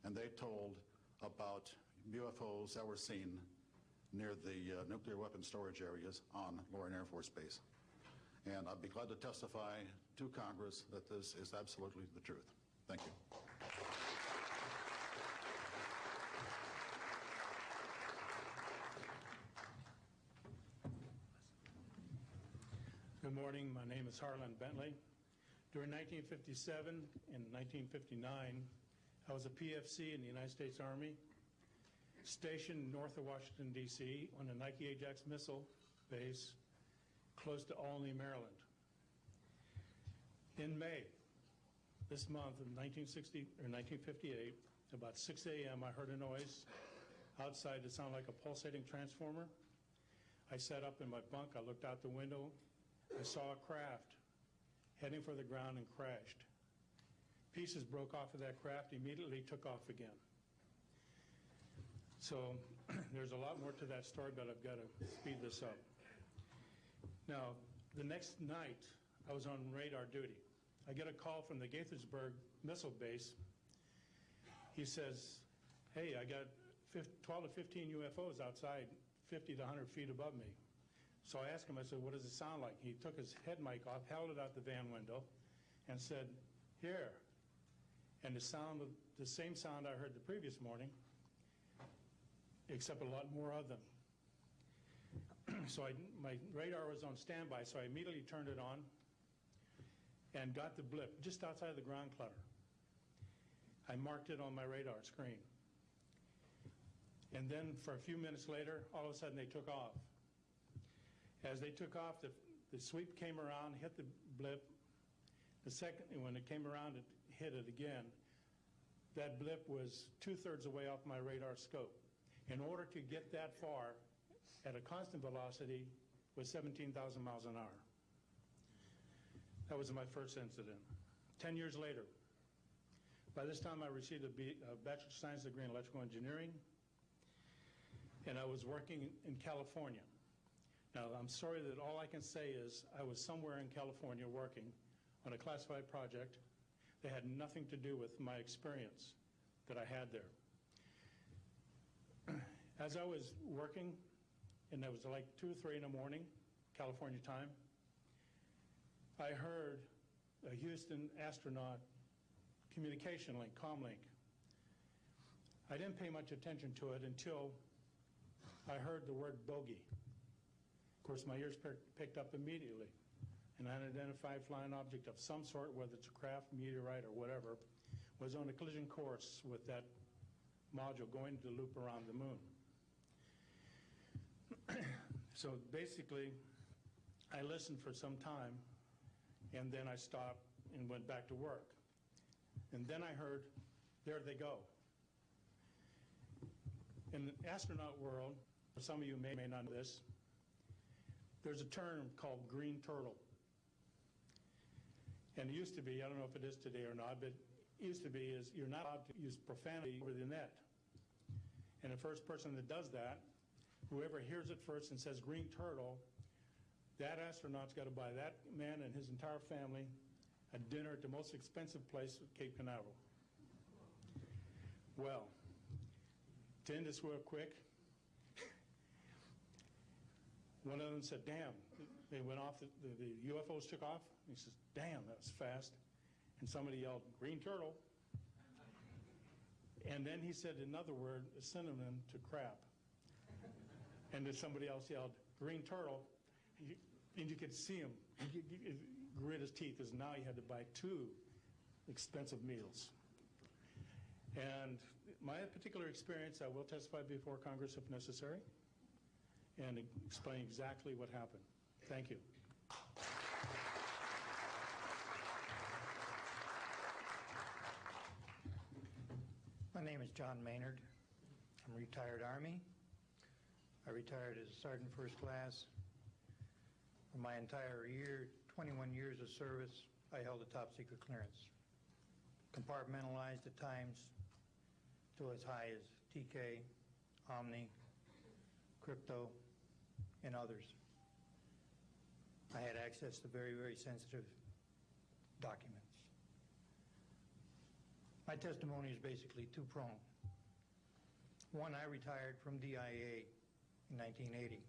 K: and they told about UFOs that were seen near the nuclear weapon storage areas on Loring Air Force Base. And I'd be glad to testify to Congress that this is absolutely the truth. Thank you.
L: Good morning. My name is Harlan Bentley. During 1957 and 1959, I was a PFC in the United States Army, stationed north of Washington, D.C. on the Nike Ajax missile base close to Olney, Maryland. In May, this month of 1958, about 6 a.m., I heard a noise outside that sounded like a pulsating transformer. I sat up in my bunk. I looked out the window. I saw a craft heading for the ground and crashed. Pieces broke off of that craft, immediately took off again. So there's a lot more to that story, but I've got to speed this up. Now, the next night, I was on radar duty. I get a call from the Gaithersburg missile base. He says, hey, I got 12 to 15 UFOs outside 50 to 100 feet above me. So I asked him, I said, what does it sound like? He took his head mic off, held it out the van window, and said, here. And the same sound I heard the previous morning, except a lot more of them. So my radar was on standby, so I immediately turned it on and got the blip just outside the ground clutter. I marked it on my radar screen. And then for a few minutes later, all of a sudden they took off. As they took off, the sweep came around, hit the blip. When it came around, it hit it again. That blip was 2/3 away off my radar scope. In order to get that far at a constant velocity was 17,000 miles an hour. That was my first incident. 10 years later, by this time I received a Bachelor of Science degree in electrical engineering, and I was working in California. Now, I'm sorry that all I can say is I was somewhere in California working on a classified project that had nothing to do with my experience that I had there. As I was working, and it was like 2 or 3 in the morning, California time, I heard a Houston astronaut communication link, comlink. I didn't pay much attention to it until I heard the word bogey. Of course, my ears picked up immediately. An unidentified flying object of some sort, whether it's a craft, meteorite, or whatever, was on a collision course with that module going to loop around the moon. So basically, I listened for some time, and then I stopped and went back to work. And then I heard, there they go. In the astronaut world, some of you may not know this, there's a term called green turtle. And it used to be, I don't know if it is today or not, but it used to be is you're not allowed to use profanity over the net. And the first person that does that, whoever hears it first and says green turtle, that astronaut's got to buy that man and his entire family a dinner at the most expensive place at Cape Canaveral. Well, to end this real quick, one of them said, damn, they went off, the UFOs took off. He says, damn, that was fast. And somebody yelled, green turtle. And then he said another word, a synonym to crap. And then somebody else yelled, green turtle. And you could see him grit his teeth, as now he had to buy 2 expensive meals. And my particular experience, I will testify before Congress if necessary. and explain exactly what happened. Thank you.
M: My name is John Maynard. I'm a retired Army. I retired as a Sergeant First Class. For my entire 21 years of service, I held a top secret clearance. Compartmentalized at times to as high as TK, Omni, Crypto, and others. I had access to very, very sensitive documents. My testimony is basically two-pronged. One, I retired from DIA in 1980.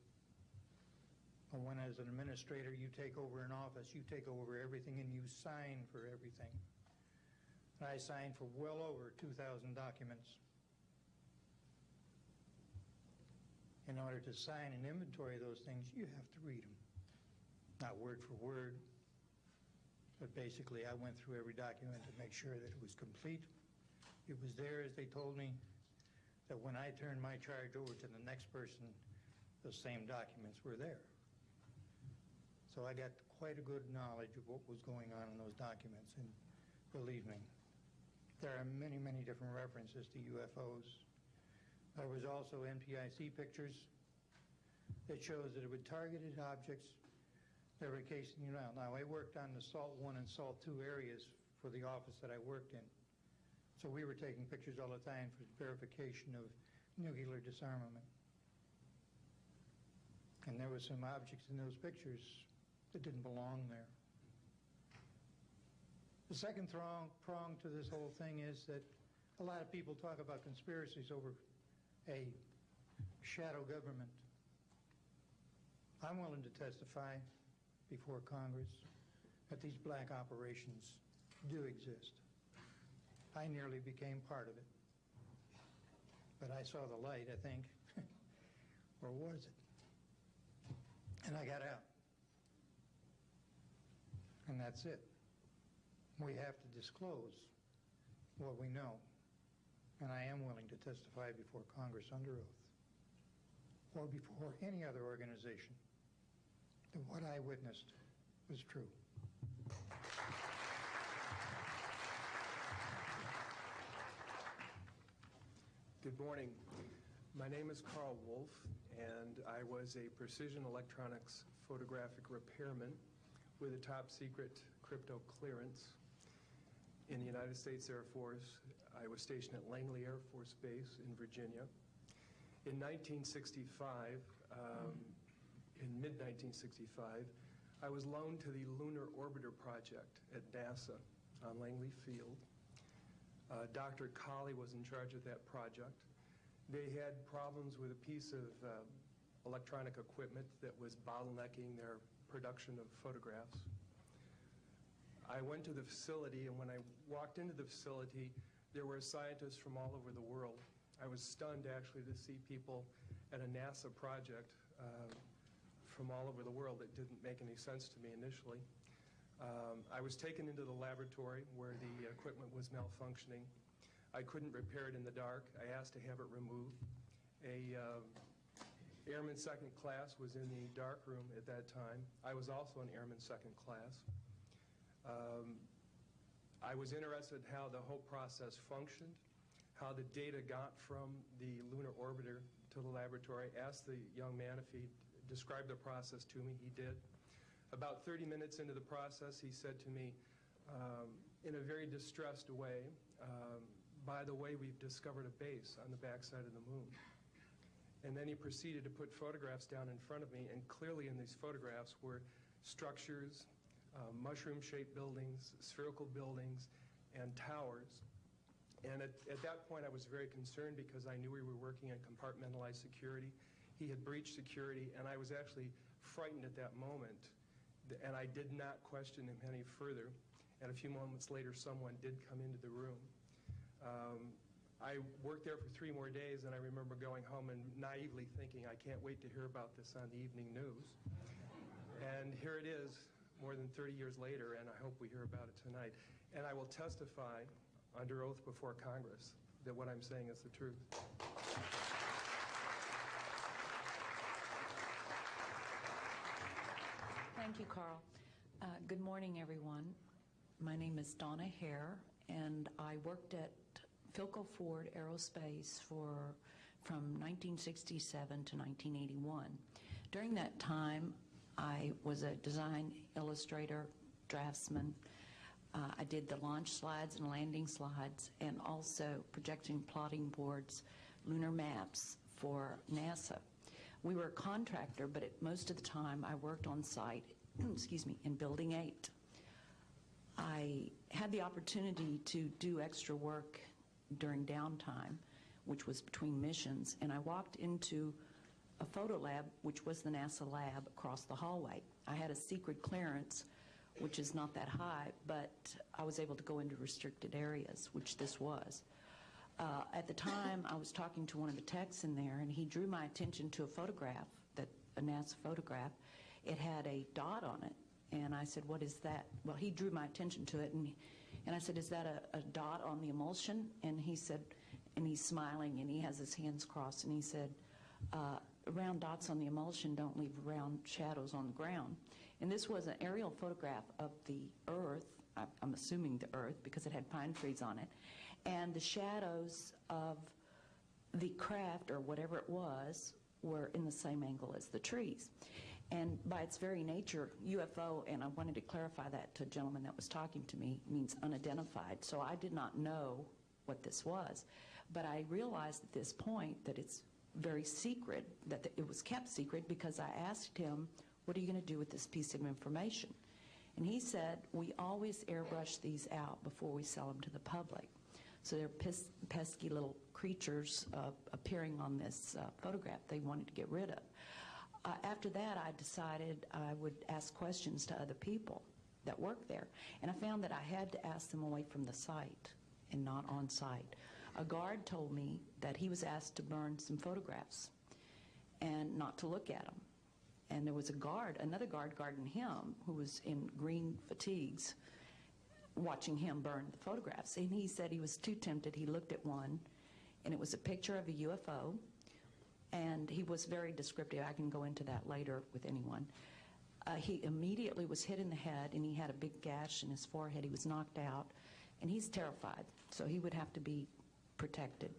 M: And when as an administrator you take over an office, you take over everything and you sign for everything. And I signed for well over 2,000 documents. In order to sign and inventory those things, you have to read them. Not word for word, but basically I went through every document to make sure that it was complete. It was there as they told me, that when I turned my charge over to the next person, the same documents were there. So I got quite a good knowledge of what was going on in those documents, and believe me, there are many, many different references to UFOs. There was also NPIC pictures that shows that it would targeted objects that were casing you out. Now, I worked on the SALT 1 and SALT 2 areas for the office that I worked in. So we were taking pictures all the time for verification of nuclear disarmament. And there were some objects in those pictures that didn't belong there. The second prong to this whole thing is that a lot of people talk about conspiracies over a shadow government. I'm willing to testify before Congress that these black operations do exist. I nearly became part of it. But I saw the light, I think. Or was it? And I got out. And that's it. We have to disclose what we know. And I am willing to testify before Congress under oath, or before any other organization, that what I witnessed was true.
N: Good morning. My name is Carl Wolf, and I was a precision electronics photographic repairman with a top secret crypto clearance in the United States Air Force. I was stationed at Langley Air Force Base in Virginia. In 1965, in mid-1965, I was loaned to the Lunar Orbiter Project at NASA on Langley Field. Dr. Colley was in charge of that project. They had problems with a piece of electronic equipment that was bottlenecking their production of photographs. I went to the facility, and when I walked into the facility, there were scientists from all over the world. I was stunned, actually, to see people at a NASA project from all over the world. It didn't make any sense to me initially. I was taken into the laboratory where the equipment was malfunctioning. I couldn't repair it in the dark. I asked to have it removed. Airman second class was in the dark room at that time. I was also an airman second class. I was interested in how the whole process functioned, how the data got from the lunar orbiter to the laboratory. I asked the young man if he'd describe the process to me. He did. About 30 minutes into the process, he said to me, in a very distressed way, by the way, we've discovered a base on the backside of the moon. And then he proceeded to put photographs down in front of me, and clearly in these photographs were structures, mushroom-shaped buildings, spherical buildings, and towers. And at that point, I was very concerned because I knew we were working in compartmentalized security. He had breached security, and I was actually frightened at that moment. And I did not question him any further. And a few moments later, someone did come into the room. I worked there for 3 more days, and I remember going home and naively thinking, I can't wait to hear about this on the evening news. And here it is, more than 30 years later, and I hope we hear about it tonight. And I will testify under oath before Congress that what I'm saying is the truth.
O: Thank you, Carl. Good morning, everyone. My name is Donna Hare, and I worked at Philco Ford Aerospace from 1967 to 1981. During that time, I was a design illustrator, draftsman. I did the launch slides and landing slides, and also projecting plotting boards, lunar maps for NASA. We were a contractor, but most of the time I worked on site, excuse me, in Building 8. I had the opportunity to do extra work during downtime, which was between missions, and I walked into a photo lab, which was the NASA lab across the hallway. I had a secret clearance, which is not that high, but I was able to go into restricted areas, which this was. At the time, I was talking to one of the techs in there, and he drew my attention to a photograph, a NASA photograph. It had a dot on it, and I said, "What is that?" Well, he drew my attention to it, and I said, "Is that a dot on the emulsion?" And he said, and he's smiling, and he has his hands crossed, and he said, "Round dots on the emulsion don't leave round shadows on the ground." And this was an aerial photograph of the Earth, I'm assuming the Earth, because it had pine trees on it, and the shadows of the craft, or whatever it was, were in the same angle as the trees. And by its very nature, UFO, and I wanted to clarify that to a gentleman that was talking to me, means unidentified. So I did not know what this was. But I realized at this point that it's very secret, that it was kept secret, because I asked him, "What are you going to do with this piece of information?" And he said, "We always airbrush these out before we sell them to the public." So they're pesky little creatures appearing on this photograph they wanted to get rid of. After that, I decided I would ask questions to other people that work there. And I found that I had to ask them away from the site and not on site. A guard told me that he was asked to burn some photographs and not to look at them. And there was another guard guarding him, who was in green fatigues, watching him burn the photographs. And he said he was too tempted. He looked at one, and it was a picture of a UFO, and he was very descriptive. I can go into that later with anyone. He immediately was hit in the head, and he had a big gash in his forehead. He was knocked out, and he's terrified, so he would have to be protected.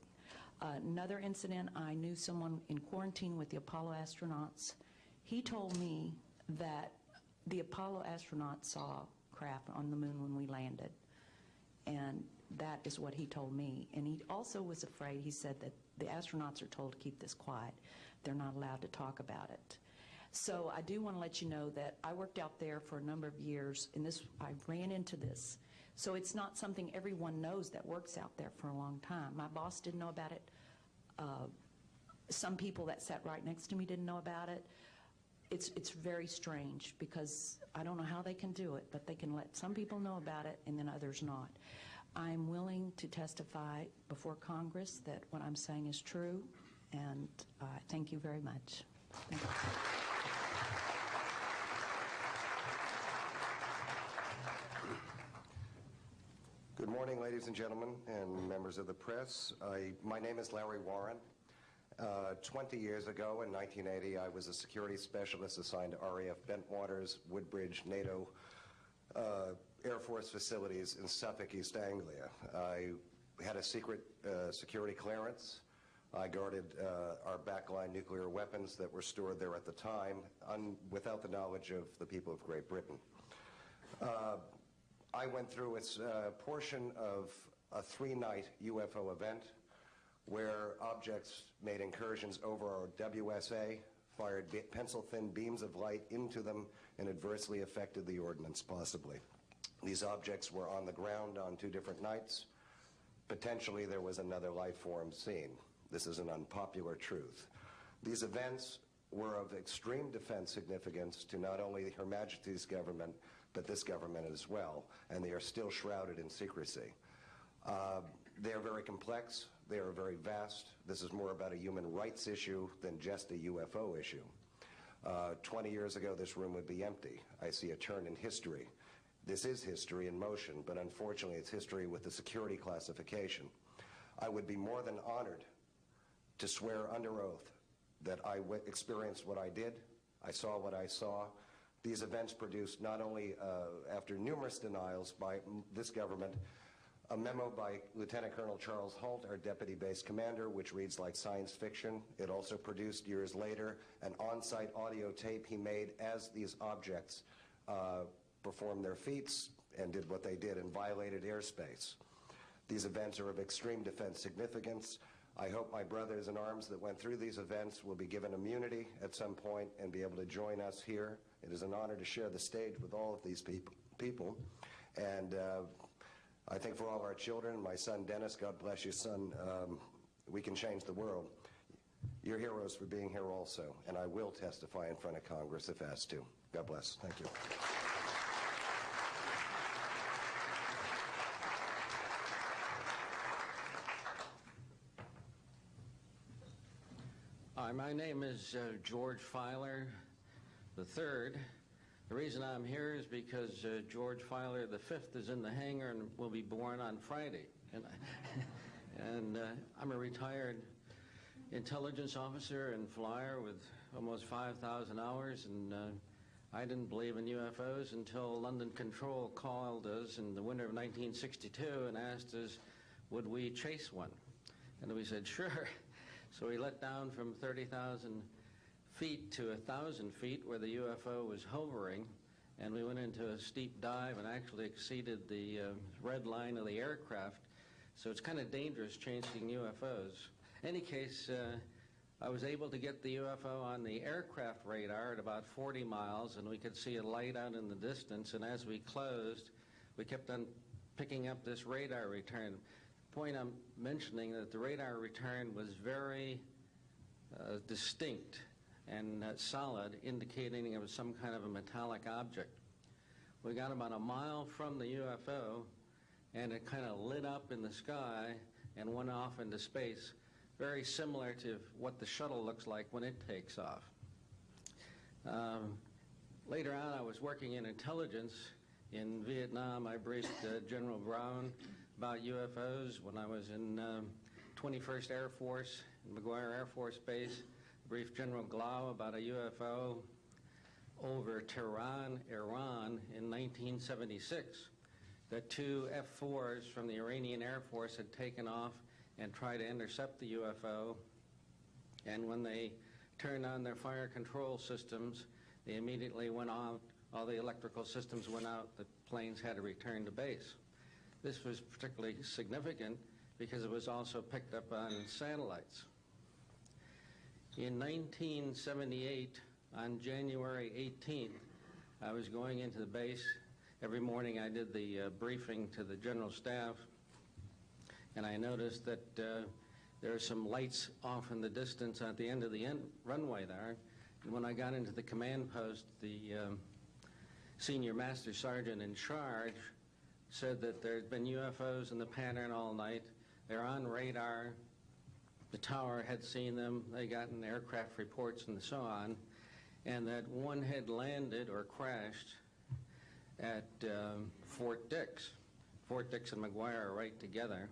O: Another incident, I knew someone in quarantine with the Apollo astronauts. He told me that the Apollo astronauts saw craft on the moon when we landed, and that is what he told me. And he also was afraid. He said that the astronauts are told to keep this quiet. They're not allowed to talk about it. So I do want to let you know that I worked out there for a number of years, and I ran into this. So it's not something everyone knows that works out there for a long time. My boss didn't know about it. Some people that sat right next to me didn't know about it. It's very strange, because I don't know how they can do it, but they can let some people know about it and then others not. I'm willing to testify before Congress that what I'm saying is true, and thank you very much. Thank you.
P: Good morning, ladies and gentlemen, and members of the press. My name is Larry Warren. 20 years ago, in 1980, I was a security specialist assigned to RAF Bentwaters, Woodbridge, NATO Air Force facilities in Suffolk, East Anglia. I had a secret security clearance. I guarded our backline nuclear weapons that were stored there at the time, without the knowledge of the people of Great Britain. I went through a portion of a 3-night UFO event where objects made incursions over our WSA, fired pencil-thin beams of light into them, and adversely affected the ordnance, possibly. These objects were on the ground on 2 different nights. Potentially, there was another life form seen. This is an unpopular truth. These events were of extreme defense significance to not only Her Majesty's government, but this government as well, and they are still shrouded in secrecy. They are very complex. They are very vast. This is more about a human rights issue than just a UFO issue. 20 years ago, this room would be empty. I see a turn in history. This is history in motion, but unfortunately it's history with the security classification. I would be more than honored to swear under oath that I experienced what I did, I saw what I saw, These events produced not only, after numerous denials by this government, a memo by Lieutenant Colonel Charles Holt, our deputy base commander, which reads like science fiction. It also produced, years later, an on-site audio tape he made as these objects performed their feats and did what they did and violated airspace. These events are of extreme defense significance. I hope my brothers in arms that went through these events will be given immunity at some point and be able to join us here. It is an honor to share the stage with all of these people. And I think for all our children, my son Dennis, God bless you, son, we can change the world. You're heroes for being here also, and I will testify in front of Congress if asked to. God bless. Thank you.
Q: Hi, my name is George Filer III. The reason I'm here is because George Filer V is in the hangar and will be born on Friday. And I'm a retired intelligence officer and flyer with almost 5,000 hours, and I didn't believe in UFOs until London Control called us in the winter of 1962 and asked us, would we chase one? And we said, sure. So we let down from 30,000 feet to 1,000 feet where the UFO was hovering, and we went into a steep dive and actually exceeded the red line of the aircraft. So it's kind of dangerous chasing UFOs. In any case, I was able to get the UFO on the aircraft radar at about 40 miles, and we could see a light out in the distance, and as we closed, we kept on picking up this radar return. The point I'm mentioning that the radar return was very distinct and solid, indicating it was some kind of a metallic object. We got about a mile from the UFO, and it kind of lit up in the sky and went off into space, very similar to what the shuttle looks like when it takes off. Later on, I was working in intelligence in Vietnam. I briefed General Brown about UFOs. When I was in 21st Air Force, in McGuire Air Force Base, briefed General Glau about a UFO over Tehran, Iran in 1976. That two F-4s from the Iranian Air Force had taken off and tried to intercept the UFO, and when they turned on their fire control systems, they immediately went off. All the electrical systems went out. The planes had to return to base. This was particularly significant because it was also picked up on satellites. In 1978, on January 18th, I was going into the base. Every morning I did the briefing to the general staff, and I noticed that there are some lights off in the distance at the end of the runway there. And when I got into the command post, the senior master sergeant in charge said that there had been UFOs in the pattern all night. They're on radar. The tower had seen them. They gotten aircraft reports and so on, and that one had landed or crashed at Fort Dix. Fort Dix and McGuire are right together.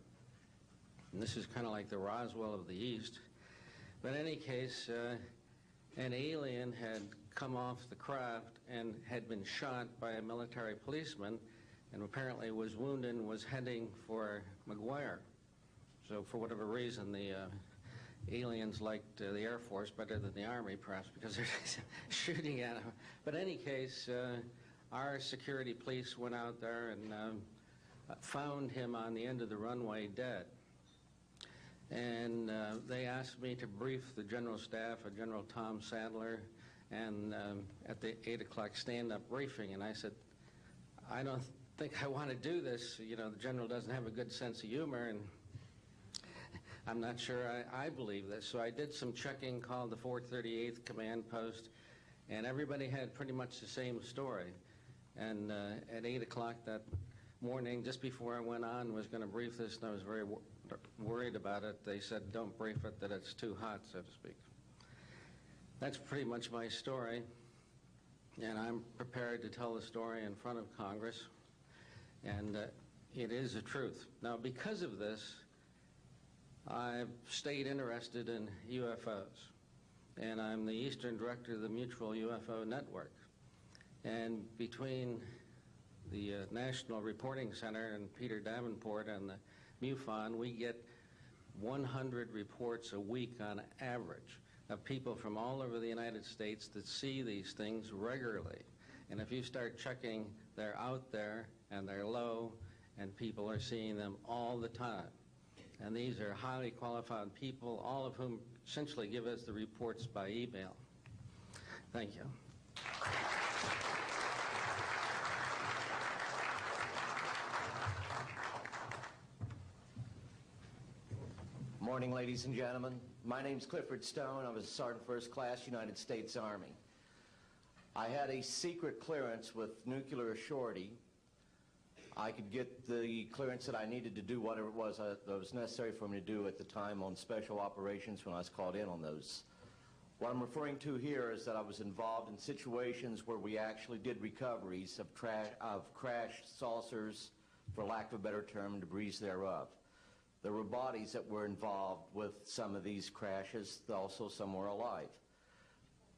Q: And this is kind of like the Roswell of the East. But in any case, an alien had come off the craft and had been shot by a military policeman, and apparently was wounded and was heading for McGuire. So for whatever reason, the aliens liked the Air Force better than the Army, perhaps because they're shooting at them. But in any case, our security police went out there and found him on the end of the runway dead. And they asked me to brief the general staff, General Tom Sadler, and at the 8 o'clock stand-up briefing. And I said, I don't think I want to do this. You know, the general doesn't have a good sense of humor, and I'm not sure I believe this. So I did some checking, called the 438th Command Post, and everybody had pretty much the same story. And at 8 o'clock that morning, just before I went on, was going to brief this, and I was very worried about it. They said, don't brief it, that it's too hot, so to speak. That's pretty much my story, and I'm prepared to tell the story in front of Congress, and it is the truth. Now, because of this, I've stayed interested in UFOs, and I'm the Eastern Director of the Mutual UFO Network. And between the National Reporting Center and Peter Davenport and the MUFON, we get 100 reports a week on average of people from all over the United States that see these things regularly. And if you start checking, they're out there and they're low, and people are seeing them all the time. And these are highly qualified people, all of whom essentially give us the reports by email. Thank you.
R: Morning, ladies and gentlemen. My name's Clifford Stone. I was a Sergeant First Class, United States Army. I had a secret clearance with nuclear surety. I could get the clearance that I needed to do whatever it was that was necessary for me to do at the time on special operations when I was called in on those. What I'm referring to here is that I was involved in situations where we actually did recoveries of crashed saucers, for lack of a better term, debris thereof. There were bodies that were involved with some of these crashes, also some were alive.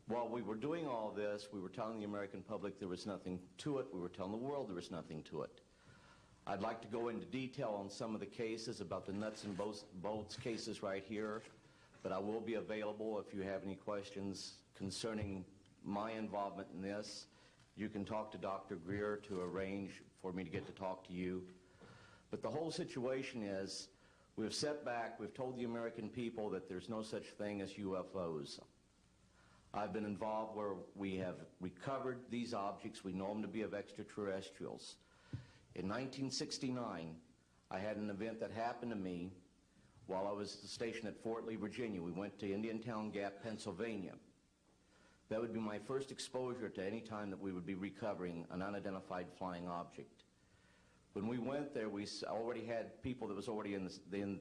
R: While we were doing all this, we were telling the American public there was nothing to it. We were telling the world there was nothing to it. I'd like to go into detail on some of the cases, about the nuts and bolts cases right here, but I will be available if you have any questions concerning my involvement in this. You can talk to Dr. Greer to arrange for me to get to talk to you. But the whole situation is, we've set back, we've told the American people that there's no such thing as UFOs. I've been involved where we have recovered these objects. We know them to be of extraterrestrials. In 1969, I had an event that happened to me while I was stationed at Fort Lee, Virginia. We went to Indiantown Gap, Pennsylvania. That would be my first exposure to any time that we would be recovering an unidentified flying object. When we went there, we already had people that was already in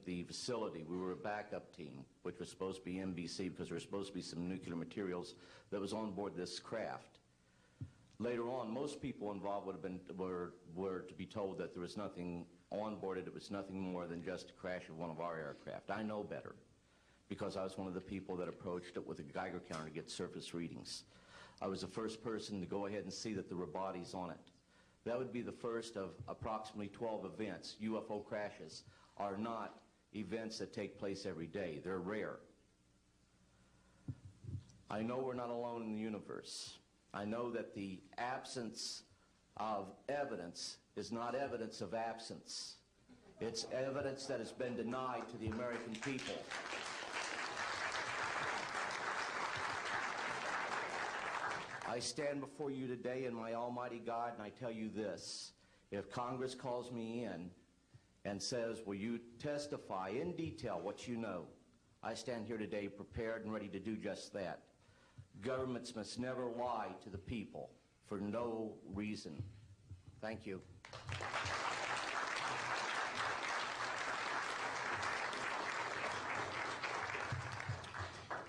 R: the facility. We were a backup team, which was supposed to be NBC because there was supposed to be some nuclear materials that was on board this craft. Later on, most people involved would have been were to be told that there was nothing on board it. It was nothing more than just a crash of one of our aircraft. I know better because I was one of the people that approached it with a Geiger counter to get surface readings. I was the first person to go ahead and see that there were bodies on it. That would be the first of approximately 12 events. UFO crashes are not events that take place every day. They're rare. I know we're not alone in the universe. I know that the absence of evidence is not evidence of absence. It's evidence that has been denied to the American people. I stand before you today in my almighty God, and I tell you this. If Congress calls me in and says, will you testify in detail what you know, I stand here today prepared and ready to do just that. Governments must never lie to the people for no reason. Thank you.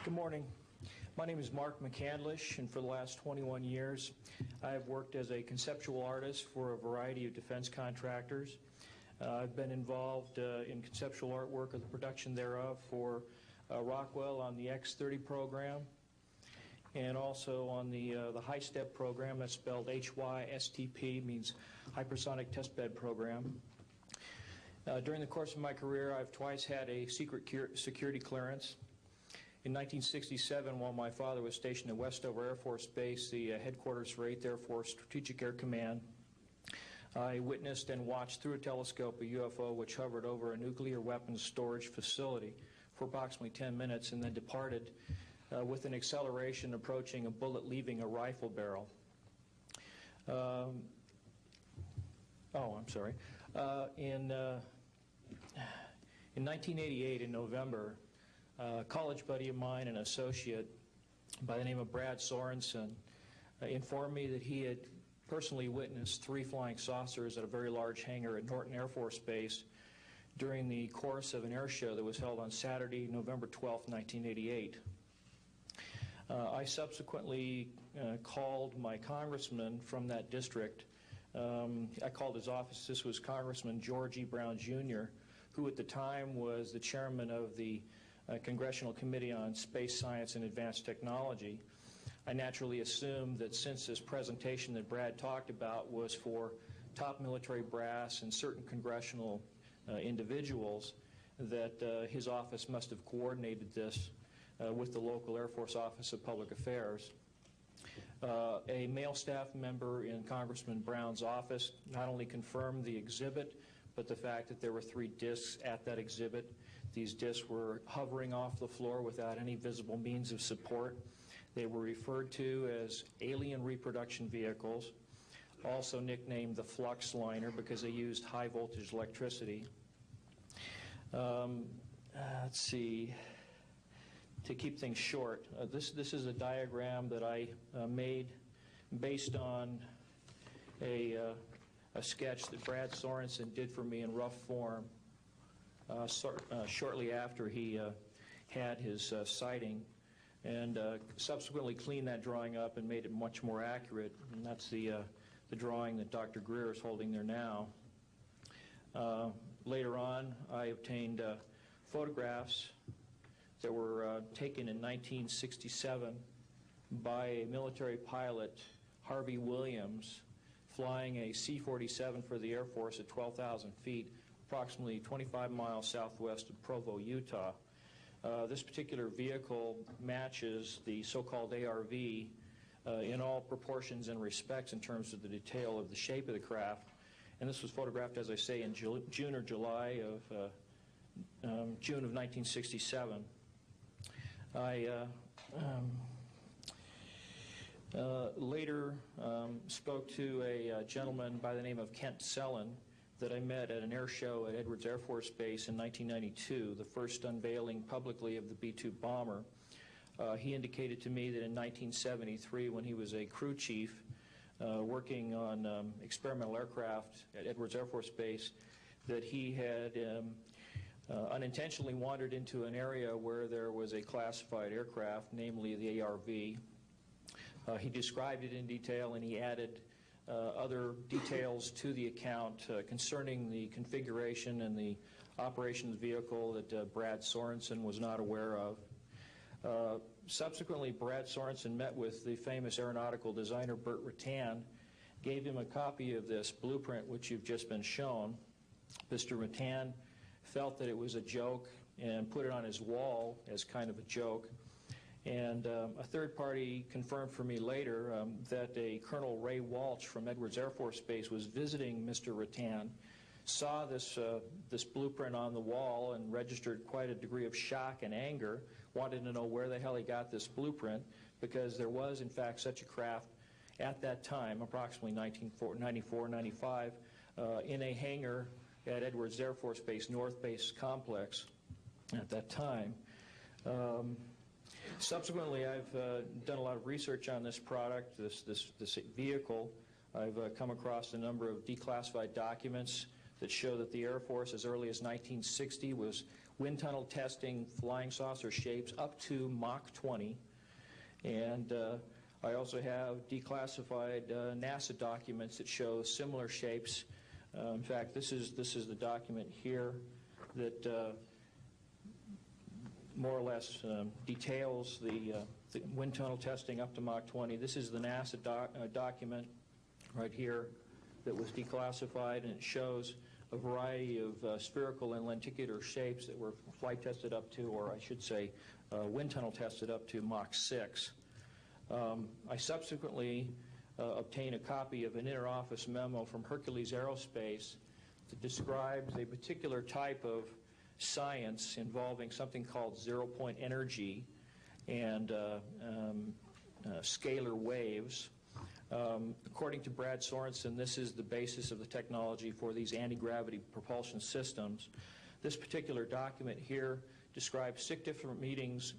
S: Good morning. My name is Mark McCandlish, and for the last 21 years, I have worked as a conceptual artist for a variety of defense contractors. I've been involved in conceptual artwork of the production thereof for Rockwell on the X-30 program, and also on the HISTEP program. That's spelled HYSTP, means Hypersonic Testbed Program. During the course of my career, I've twice had a secret security clearance. In 1967, while my father was stationed at Westover Air Force Base, the headquarters for 8th Air Force Strategic Air Command, I witnessed and watched through a telescope a UFO which hovered over a nuclear weapons storage facility for approximately 10 minutes and then departed with an acceleration approaching a bullet leaving a rifle barrel. In 1988, in November, a college buddy of mine, an associate by the name of Brad Sorensen, informed me that he had personally witnessed 3 flying saucers at a very large hangar at Norton Air Force Base during the course of an air show that was held on Saturday, November 12, 1988. I subsequently called my congressman from that district. I called his office. This was Congressman George E. Brown, Jr., who at the time was the chairman of the Congressional Committee on Space Science and Advanced Technology. I naturally assumed that since this presentation that Brad talked about was for top military brass and certain congressional individuals, that his office must have coordinated this with the local Air Force Office of Public Affairs. A male staff member in Congressman Brown's office not only confirmed the exhibit, but the fact that there were 3 discs at that exhibit. These discs were hovering off the floor without any visible means of support. They were referred to as alien reproduction vehicles, also nicknamed the flux liner because they used high voltage electricity. Let's see. To keep things short, this is a diagram that I made based on a sketch that Brad Sorensen did for me in rough form shortly after he had his sighting, and subsequently cleaned that drawing up and made it much more accurate. And that's the drawing that Dr. Greer is holding there now. Later on, I obtained photographs that were taken in 1967 by a military pilot, Harvey Williams, flying a C-47 for the Air Force at 12,000 feet, approximately 25 miles southwest of Provo, Utah. This particular vehicle matches the so-called ARV in all proportions and respects in terms of the detail of the shape of the craft. And this was photographed, as I say, in June or July of June of 1967. I later spoke to a gentleman by the name of Kent Sellen that I met at an air show at Edwards Air Force Base in 1992, the first unveiling publicly of the B-2 bomber. He indicated to me that in 1973, when he was a crew chief working on experimental aircraft at Edwards Air Force Base, that he had unintentionally wandered into an area where there was a classified aircraft, namely the ARV. He described it in detail, and he added other details to the account concerning the configuration and the operation of the vehicle that Brad Sorensen was not aware of. Subsequently, Brad Sorensen met with the famous aeronautical designer Burt Rutan, gave him a copy of this blueprint which you've just been shown. Mr. Rutan felt that it was a joke and put it on his wall as kind of a joke. And a third party confirmed for me later that a Colonel Ray Walsh from Edwards Air Force Base was visiting Mr. Rutan, saw this blueprint on the wall and registered quite a degree of shock and anger, wanted to know where the hell he got this blueprint, because there was in fact such a craft at that time, approximately 1994, 95, in a hangar at Edwards Air Force Base, North Base Complex at that time. Subsequently, I've done a lot of research on this product, this vehicle. I've come across a number of declassified documents that show that the Air Force, as early as 1960, was wind tunnel testing flying saucer shapes up to Mach 20. And I also have declassified NASA documents that show similar shapes. In fact, this is the document here that more or less details the wind tunnel testing up to Mach 20. This is the NASA document right here that was declassified, and it shows a variety of spherical and lenticular shapes that were flight tested up to, or I should say wind tunnel tested up to Mach 6. I subsequently obtained a copy of an inter-office memo from Hercules Aerospace that describes a particular type of science involving something called zero-point energy and scalar waves. According to Brad Sorensen, this is the basis of the technology for these anti-gravity propulsion systems. This particular document here describes 6 different meetings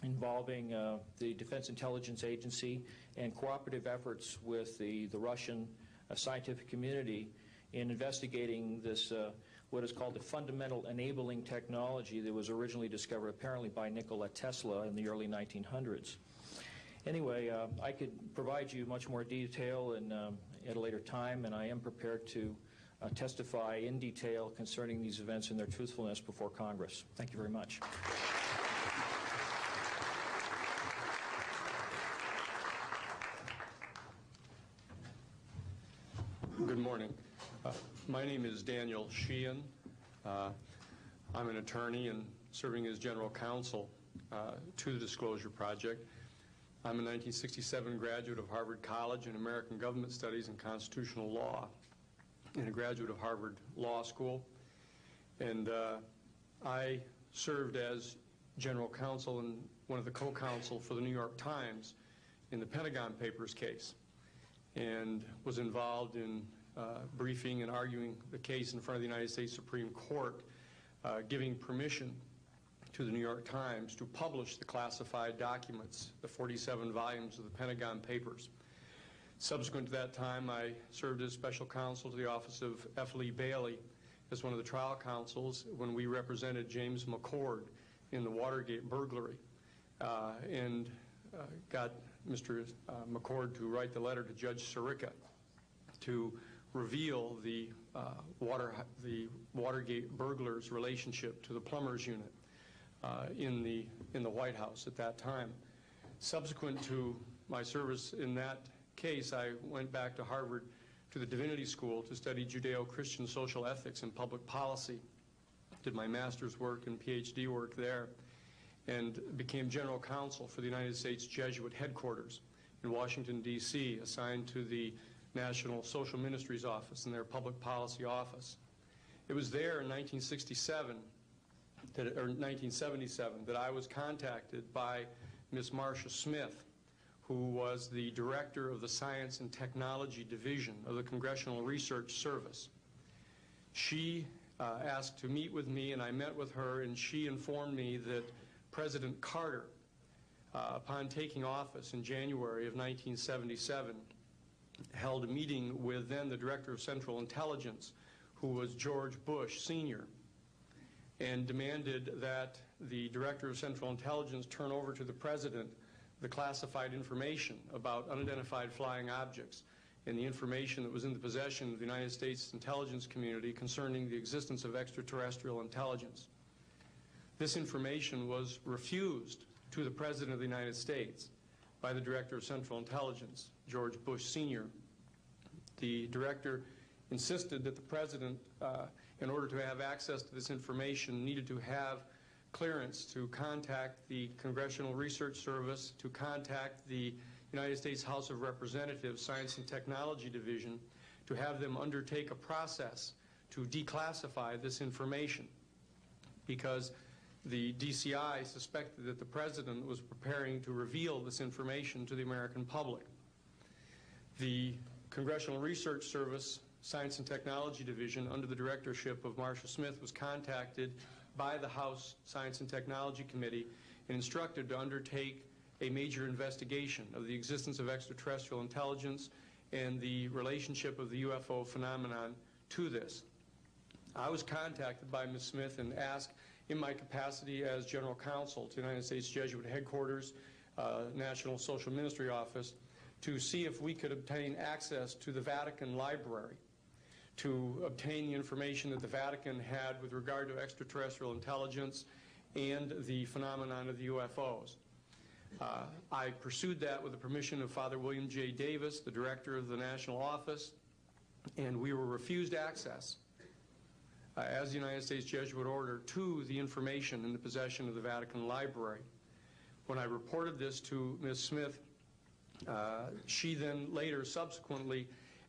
S: involving the Defense Intelligence Agency and cooperative efforts with the Russian scientific community in investigating this what is called the fundamental enabling technology that was originally discovered apparently by Nikola Tesla in the early 1900s. Anyway, I could provide you much more detail at a later time, and I am prepared to testify in detail concerning these events and their truthfulness before Congress. Thank you very much.
T: Good morning. My name is Daniel Sheehan. I'm an attorney and serving as general counsel to the Disclosure Project. I'm a 1967 graduate of Harvard College in American Government Studies and Constitutional Law, and a graduate of Harvard Law School. And I served as general counsel and one of the co-counsel for the New York Times in the Pentagon Papers case, and was involved in briefing and arguing the case in front of the United States Supreme Court, giving permission to the New York Times to publish the classified documents, the 47 volumes of the Pentagon Papers. Subsequent to that time, I served as special counsel to the office of F. Lee Bailey as one of the trial counsels when we represented James McCord in the Watergate burglary, and got Mr. McCord to write the letter to Judge Sirica to reveal the Watergate burglars' relationship to the plumbers unit in the White House at that time. Subsequent to my service in that case, I went back to Harvard to the Divinity School to study Judeo-Christian social ethics and public policy. Did my master's work and PhD work there, and became general counsel for the United States Jesuit headquarters in Washington, D.C., assigned to the National Social Ministries Office and their public policy office. It was there in 1977 that I was contacted by Ms. Marcia Smith, who was the director of the Science and Technology Division of the Congressional Research Service. She asked to meet with me, and I met with her, and she informed me that President Carter, upon taking office in January of 1977, held a meeting with then the Director of Central Intelligence, who was George Bush Sr., and demanded that the Director of Central Intelligence turn over to the President the classified information about unidentified flying objects and the information that was in the possession of the United States intelligence community concerning the existence of extraterrestrial intelligence. This information was refused to the President of the United States by the Director of Central Intelligence, George Bush Sr. The Director insisted that the President, in order to have access to this information, needed to have clearance to contact the Congressional Research Service, to contact the United States House of Representatives Science and Technology Division, to have them undertake a process to declassify this information, because the DCI suspected that the President was preparing to reveal this information to the American public. The Congressional Research Service Science and Technology Division, under the directorship of Marcia Smith, was contacted by the House Science and Technology Committee and instructed to undertake a major investigation of the existence of extraterrestrial intelligence and the relationship of the UFO phenomenon to this. I was contacted by Ms. Smith and asked, in my capacity as general counsel to the United States Jesuit headquarters, National Social Ministry Office, to see if we could obtain access to the Vatican Library, to obtain the information that the Vatican had with regard to extraterrestrial intelligence and the phenomenon of the UFOs. I pursued that with the permission of Father William J. Davis, the director of the national office, and we were refused access as the United States Jesuit order to the information in the possession of the Vatican Library. When I reported this to Ms. Smith, she then later subsequently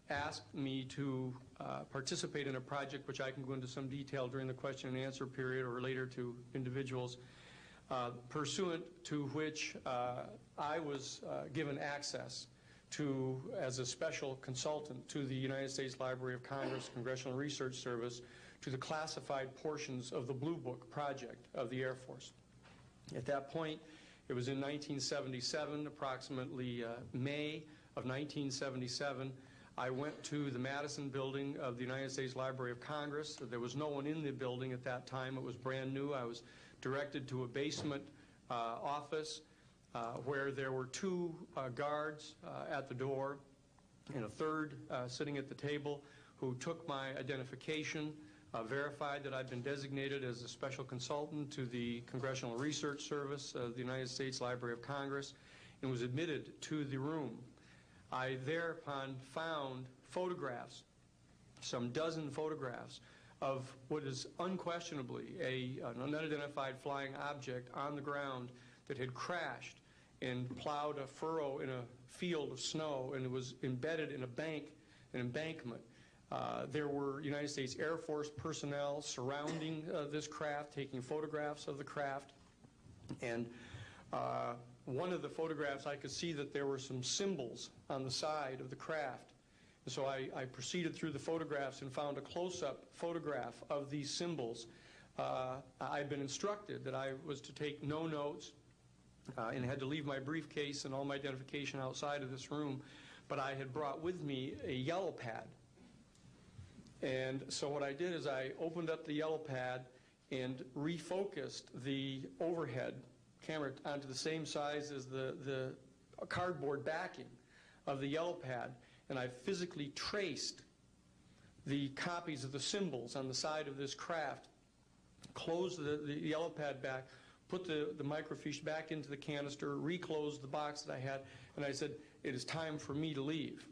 T: asked me to participate in a project, which I can go into some detail during the question and answer period or later to individuals, pursuant to which I was given access to, as a special consultant to the United States Library of Congress Congressional Research Service, to the classified portions of the Blue Book project of the Air Force. At that point, it was in 1977, approximately May of 1977, I went to the Madison building of the United States Library of Congress. There was no one in the building at that time. It was brand new. I was directed to a basement office where there were two guards at the door and a third sitting at the table, who took my identification, verified that I'd been designated as a special consultant to the Congressional Research Service of the United States Library of Congress, and was admitted to the room. I thereupon found photographs some dozen photographs of what is unquestionably an unidentified flying object on the ground that had crashed and plowed a furrow in a field of snow, and it was embedded in an embankment. There were United States Air Force personnel surrounding this craft, taking photographs of the craft. And one of the photographs, I could see that there were some symbols on the side of the craft. And so I proceeded through the photographs and found a close-up photograph of these symbols. I'd been instructed that I was to take no notes and had to leave my briefcase and all my identification outside of this room, but I had brought with me a yellow pad. And so what I did is I opened up the yellow pad and refocused the overhead camera onto the same size as the cardboard backing of the yellow pad, and I physically traced the copies of the symbols on the side of this craft, closed the yellow pad back, put the microfiche back into the canister, reclosed the box that I had, and I said, it is time for me to leave.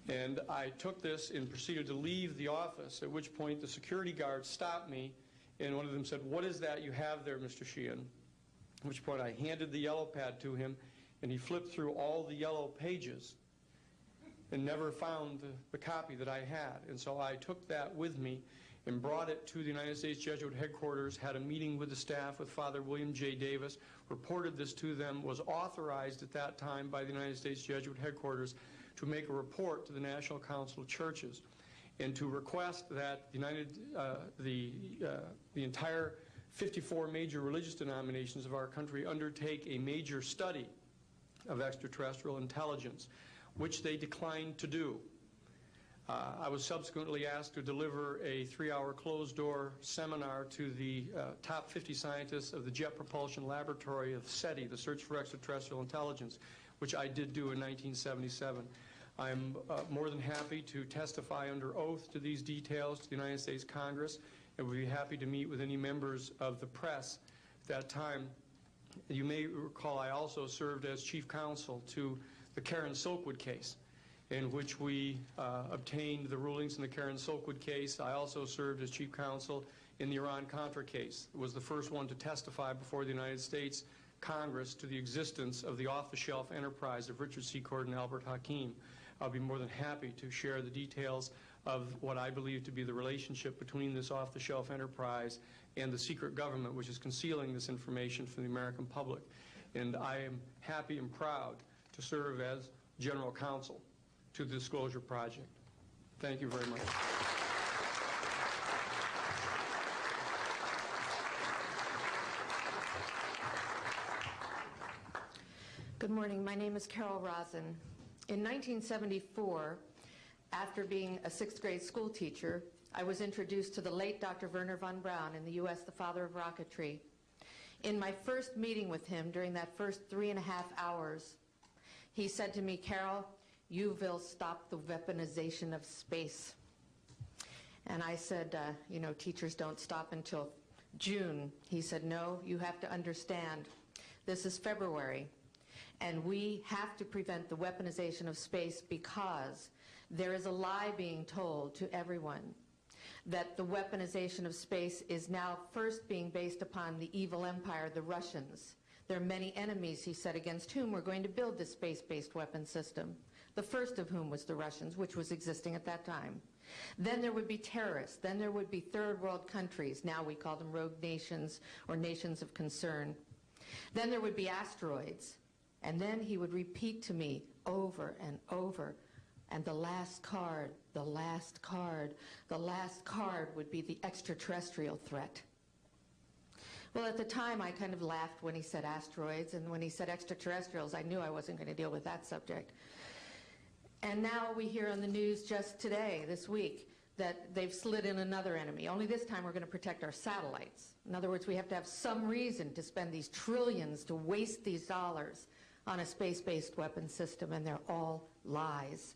T: And I took this and proceeded to leave the office, at which point the security guards stopped me, and one of them said, "What is that you have there, Mr. Sheehan?" At which point I handed the yellow pad to him, and he flipped through all the yellow pages and never found the copy that I had. And so I took that with me and brought it to the United States Jesuit headquarters, had a meeting with the staff, with Father William J. Davis, reported this to them, was authorized at that time by the United States Jesuit headquarters to make a report to the National Council of Churches and to request that the entire 54 major religious denominations of our country undertake a major study of extraterrestrial intelligence, which they declined to do. I was subsequently asked to deliver a 3-hour closed-door seminar to the top 50 scientists of the Jet Propulsion Laboratory of SETI, the Search for Extraterrestrial Intelligence, which I did do in 1977. I'm more than happy to testify under oath to these details to the United States Congress, and would be happy to meet with any members of the press at that time. You may recall I also served as chief counsel to the Karen Silkwood case, in which we obtained the rulings in the Karen Silkwood case. I also served as chief counsel in the Iran-Contra case. It was the first one to testify before the United States Congress to the existence of the off-the-shelf enterprise of Richard Secord and Albert Hakim. I'll be more than happy to share the details of what I believe to be the relationship between this off-the-shelf enterprise and the secret government, which is concealing this information from the American public. And I am happy and proud to serve as general counsel to the Disclosure Project. Thank you very much.
U: Good morning. My name is Carol Rosen. In 1974, after being a 6th grade school teacher, I was introduced to the late Dr. Wernher von Braun, in the U.S. the father of rocketry. In my first meeting with him, during that first 3.5 hours, he said to me, "Carol, you will stop the weaponization of space." And I said, you know, teachers don't stop until June. He said, "No, you have to understand, this is February, and we have to prevent the weaponization of space because there is a lie being told to everyone that the weaponization of space is now first being based upon the evil empire, the Russians. There are many enemies," he said, "against whom we're going to build this space-based weapon system. The first of whom was the Russians, which was existing at that time. Then there would be terrorists. Then there would be third world countries. Now we call them rogue nations or nations of concern. Then there would be asteroids." And then he would repeat to me over and over, and the last card, the last card, the last card would be the extraterrestrial threat. Well, at the time, I kind of laughed when he said asteroids, and when he said extraterrestrials, I knew I wasn't going to deal with that subject. And now we hear on the news just today, this week, that they've slid in another enemy. Only this time we're going to protect our satellites. In other words, we have to have some reason to spend these trillions, to waste these dollars on a space-based weapon system, and they're all lies.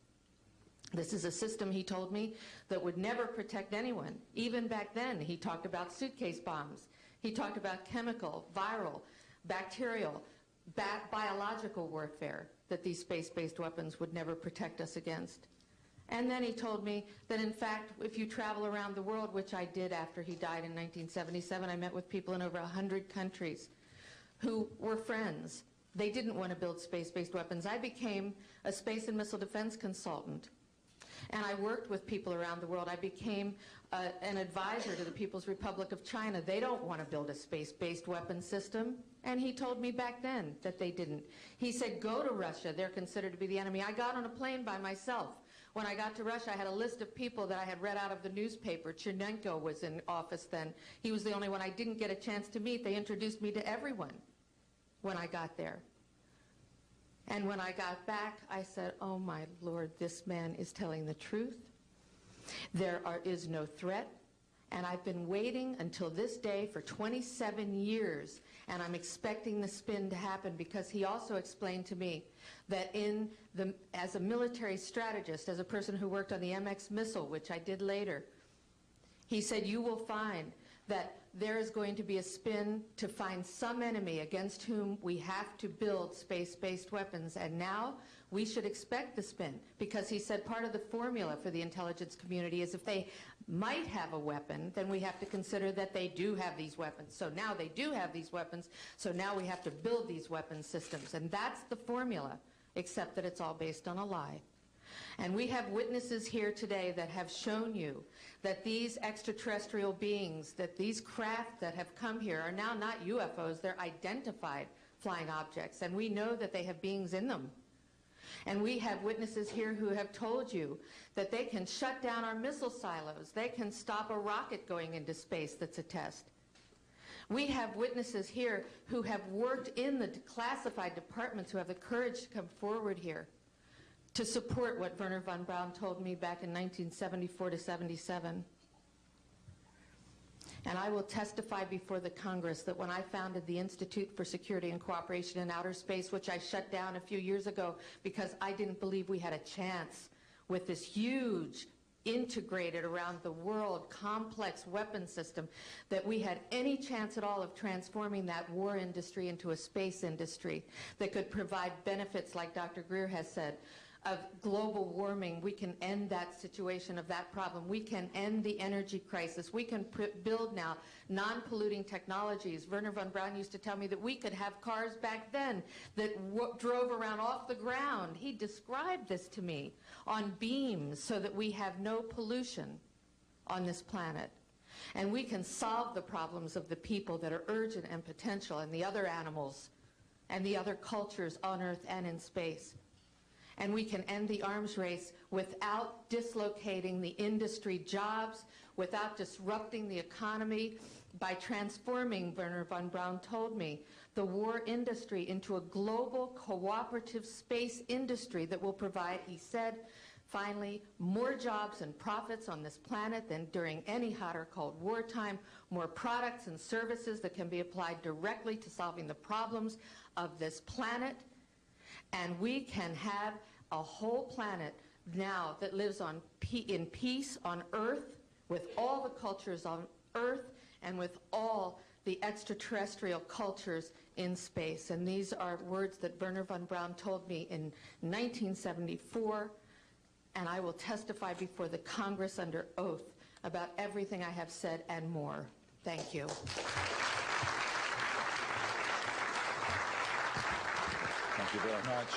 U: This is a system, he told me, that would never protect anyone. Even back then, he talked about suitcase bombs. He talked about chemical, viral, bacterial, biological warfare, that these space-based weapons would never protect us against. And then he told me that, in fact, if you travel around the world, which I did after he died in 1977, I met with people in over 100 countries who were friends. They didn't want to build space-based weapons. I became a space and missile defense consultant, and I worked with people around the world. I became an advisor to the People's Republic of China. They don't want to build a space-based weapon system, and he told me back then that they didn't. He said, go to Russia. They're considered to be the enemy. I got on a plane by myself. When I got to Russia, I had a list of people that I had read out of the newspaper. Chernenko was in office then. He was the only one I didn't get a chance to meet. They introduced me to everyone when I got there. And when I got back, I said, oh my Lord, this man is telling the truth. There is no threat. And I've been waiting until this day for 27 years, and I'm expecting the spin to happen, because he also explained to me that as a military strategist, as a person who worked on the MX missile, which I did later, he said, you will find that there is going to be a spin to find some enemy against whom we have to build space-based weapons. And now we should expect the spin, because he said part of the formula for the intelligence community is if they might have a weapon, then we have to consider that they do have these weapons. So now they do have these weapons, so now we have to build these weapon systems. And that's the formula, except that it's all based on a lie. And we have witnesses here today that have shown you that these extraterrestrial beings, that these craft that have come here are now not UFOs, they're identified flying objects, and we know that they have beings in them. And we have witnesses here who have told you that they can shut down our missile silos, they can stop a rocket going into space that's a test. We have witnesses here who have worked in the classified departments, who have the courage to come forward here to support what Wernher von Braun told me back in 1974 to 77. And I will testify before the Congress that when I founded the Institute for Security and Cooperation in Outer Space, which I shut down a few years ago because I didn't believe we had a chance with this huge, integrated around the world, complex weapon system, that we had any chance at all of transforming that war industry into a space industry that could provide benefits, like Dr. Greer has said, of global warming. We can end that situation of that problem. We can end the energy crisis. We can build now non-polluting technologies. Wernher von Braun used to tell me that we could have cars back then that drove around off the ground. He described this to me on beams so that we have no pollution on this planet. And we can solve the problems of the people that are urgent and potential, and the other animals and the other cultures on Earth and in space. And we can end the arms race without dislocating the industry jobs, without disrupting the economy, by transforming, Wernher von Braun told me, the war industry into a global cooperative space industry that will provide, he said, finally, more jobs and profits on this planet than during any hot or cold wartime, more products and services that can be applied directly to solving the problems of this planet. And we can have a whole planet now that lives in peace on Earth, with all the cultures on Earth and with all the extraterrestrial cultures in space. And these are words that Wernher von Braun told me in 1974, and I will testify before the Congress under oath about everything I have said and more. Thank you.
B: Thank you very much.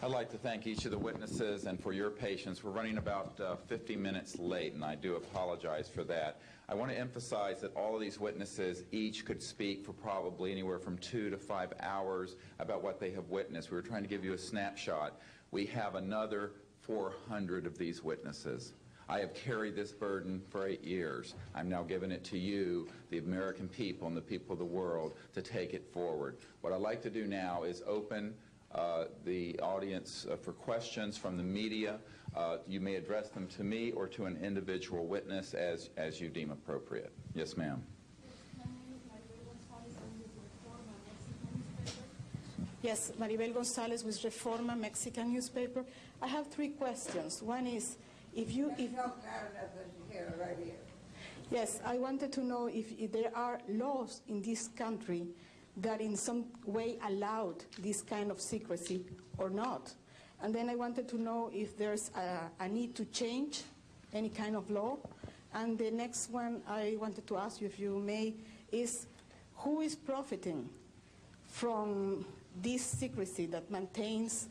B: I'd like to thank each of the witnesses and for your patience. We're running about 50 minutes late, and I do apologize for that. I want to emphasize that all of these witnesses each could speak for probably anywhere from 2 to 5 hours about what they have witnessed. We were trying to give you a snapshot. We have another 400 of these witnesses. I have carried this burden for 8 years. I'm now giving it to you, the American people and the people of the world, to take it forward. What I'd like to do now is open the audience for questions from the media. You may address them to me or to an individual witness as you deem appropriate. Yes, ma'am.
A: Yes, Maribel Gonzalez with Reforma, Mexican newspaper. I have 3 questions. One is, Yes, I wanted to know if there are laws in this country that in some way allowed this kind of secrecy or not. And then I wanted to know if there's a need to change any kind of law. And the next one I wanted to ask you, if you may, is who is profiting from this secrecy that maintains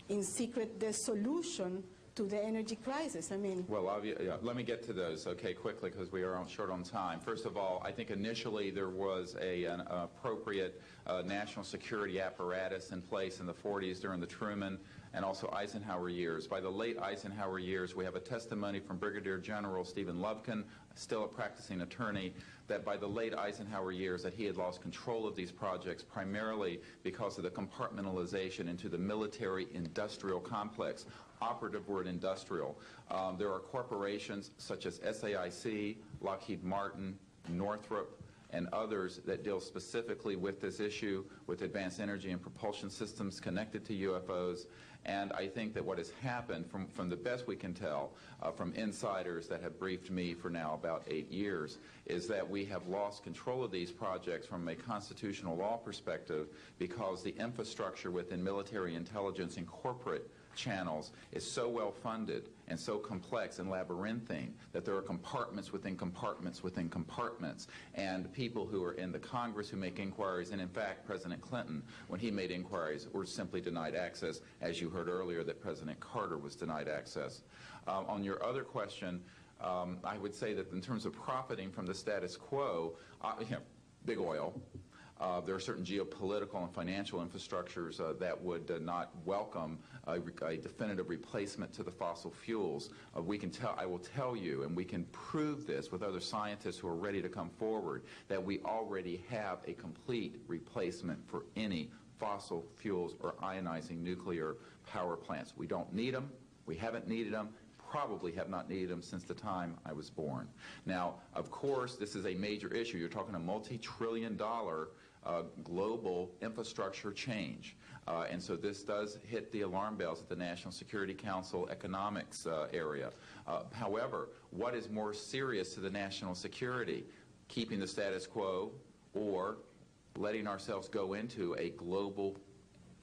A: in secret the solution to the energy crisis? I mean...
B: Well, let me get to those, okay, quickly, because we are short on time. First of all, I think initially there was an appropriate national security apparatus in place in the 40s during the Truman and also Eisenhower years. By the late Eisenhower years, we have a testimony from Brigadier General Stephen Lubkin, still a practicing attorney, that by the late Eisenhower years that he had lost control of these projects primarily because of the compartmentalization into the military-industrial complex. Operative word industrial. There are corporations such as SAIC, Lockheed Martin, Northrop, and others that deal specifically with this issue, with advanced energy and propulsion systems connected to UFOs. And I think that what has happened, from the best we can tell, from insiders that have briefed me for now about 8 years, is that we have lost control of these projects from a constitutional law perspective because the infrastructure within military intelligence and corporate channels is so well funded and so complex and labyrinthine that there are compartments within compartments within compartments, and people who are in the Congress who make inquiries, and in fact President Clinton, when he made inquiries, were simply denied access, as you heard earlier that President Carter was denied access. On your other question, I would say that in terms of profiting from the status quo, big oil. There are certain geopolitical and financial infrastructures that would not welcome a definitive replacement to the fossil fuels. I will tell you, and we can prove this with other scientists who are ready to come forward, that we already have a complete replacement for any fossil fuels or ionizing nuclear power plants. We don't need them. We haven't needed them. Probably have not needed them since the time I was born. Now, of course, this is a major issue. You're talking a multi-trillion-dollar global infrastructure change. And so this does hit the alarm bells at the National Security Council economics area. However, what is more serious to the national security? Keeping the status quo or letting ourselves go into a global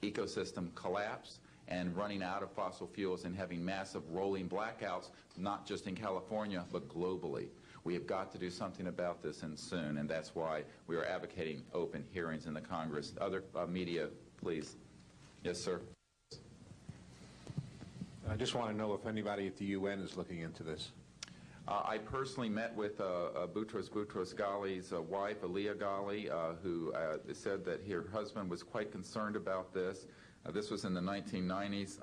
B: ecosystem collapse and running out of fossil fuels and having massive rolling blackouts, not just in California, but globally. We have got to do something about this, and soon, and that's why we are advocating open hearings in the Congress. Other media, please. Yes, sir.
C: I just want to know if anybody at the UN is looking into this.
B: I personally met with Boutros Ghali's wife, Aliyah Ghali, who said that her husband was quite concerned about this. This was in the 1990s.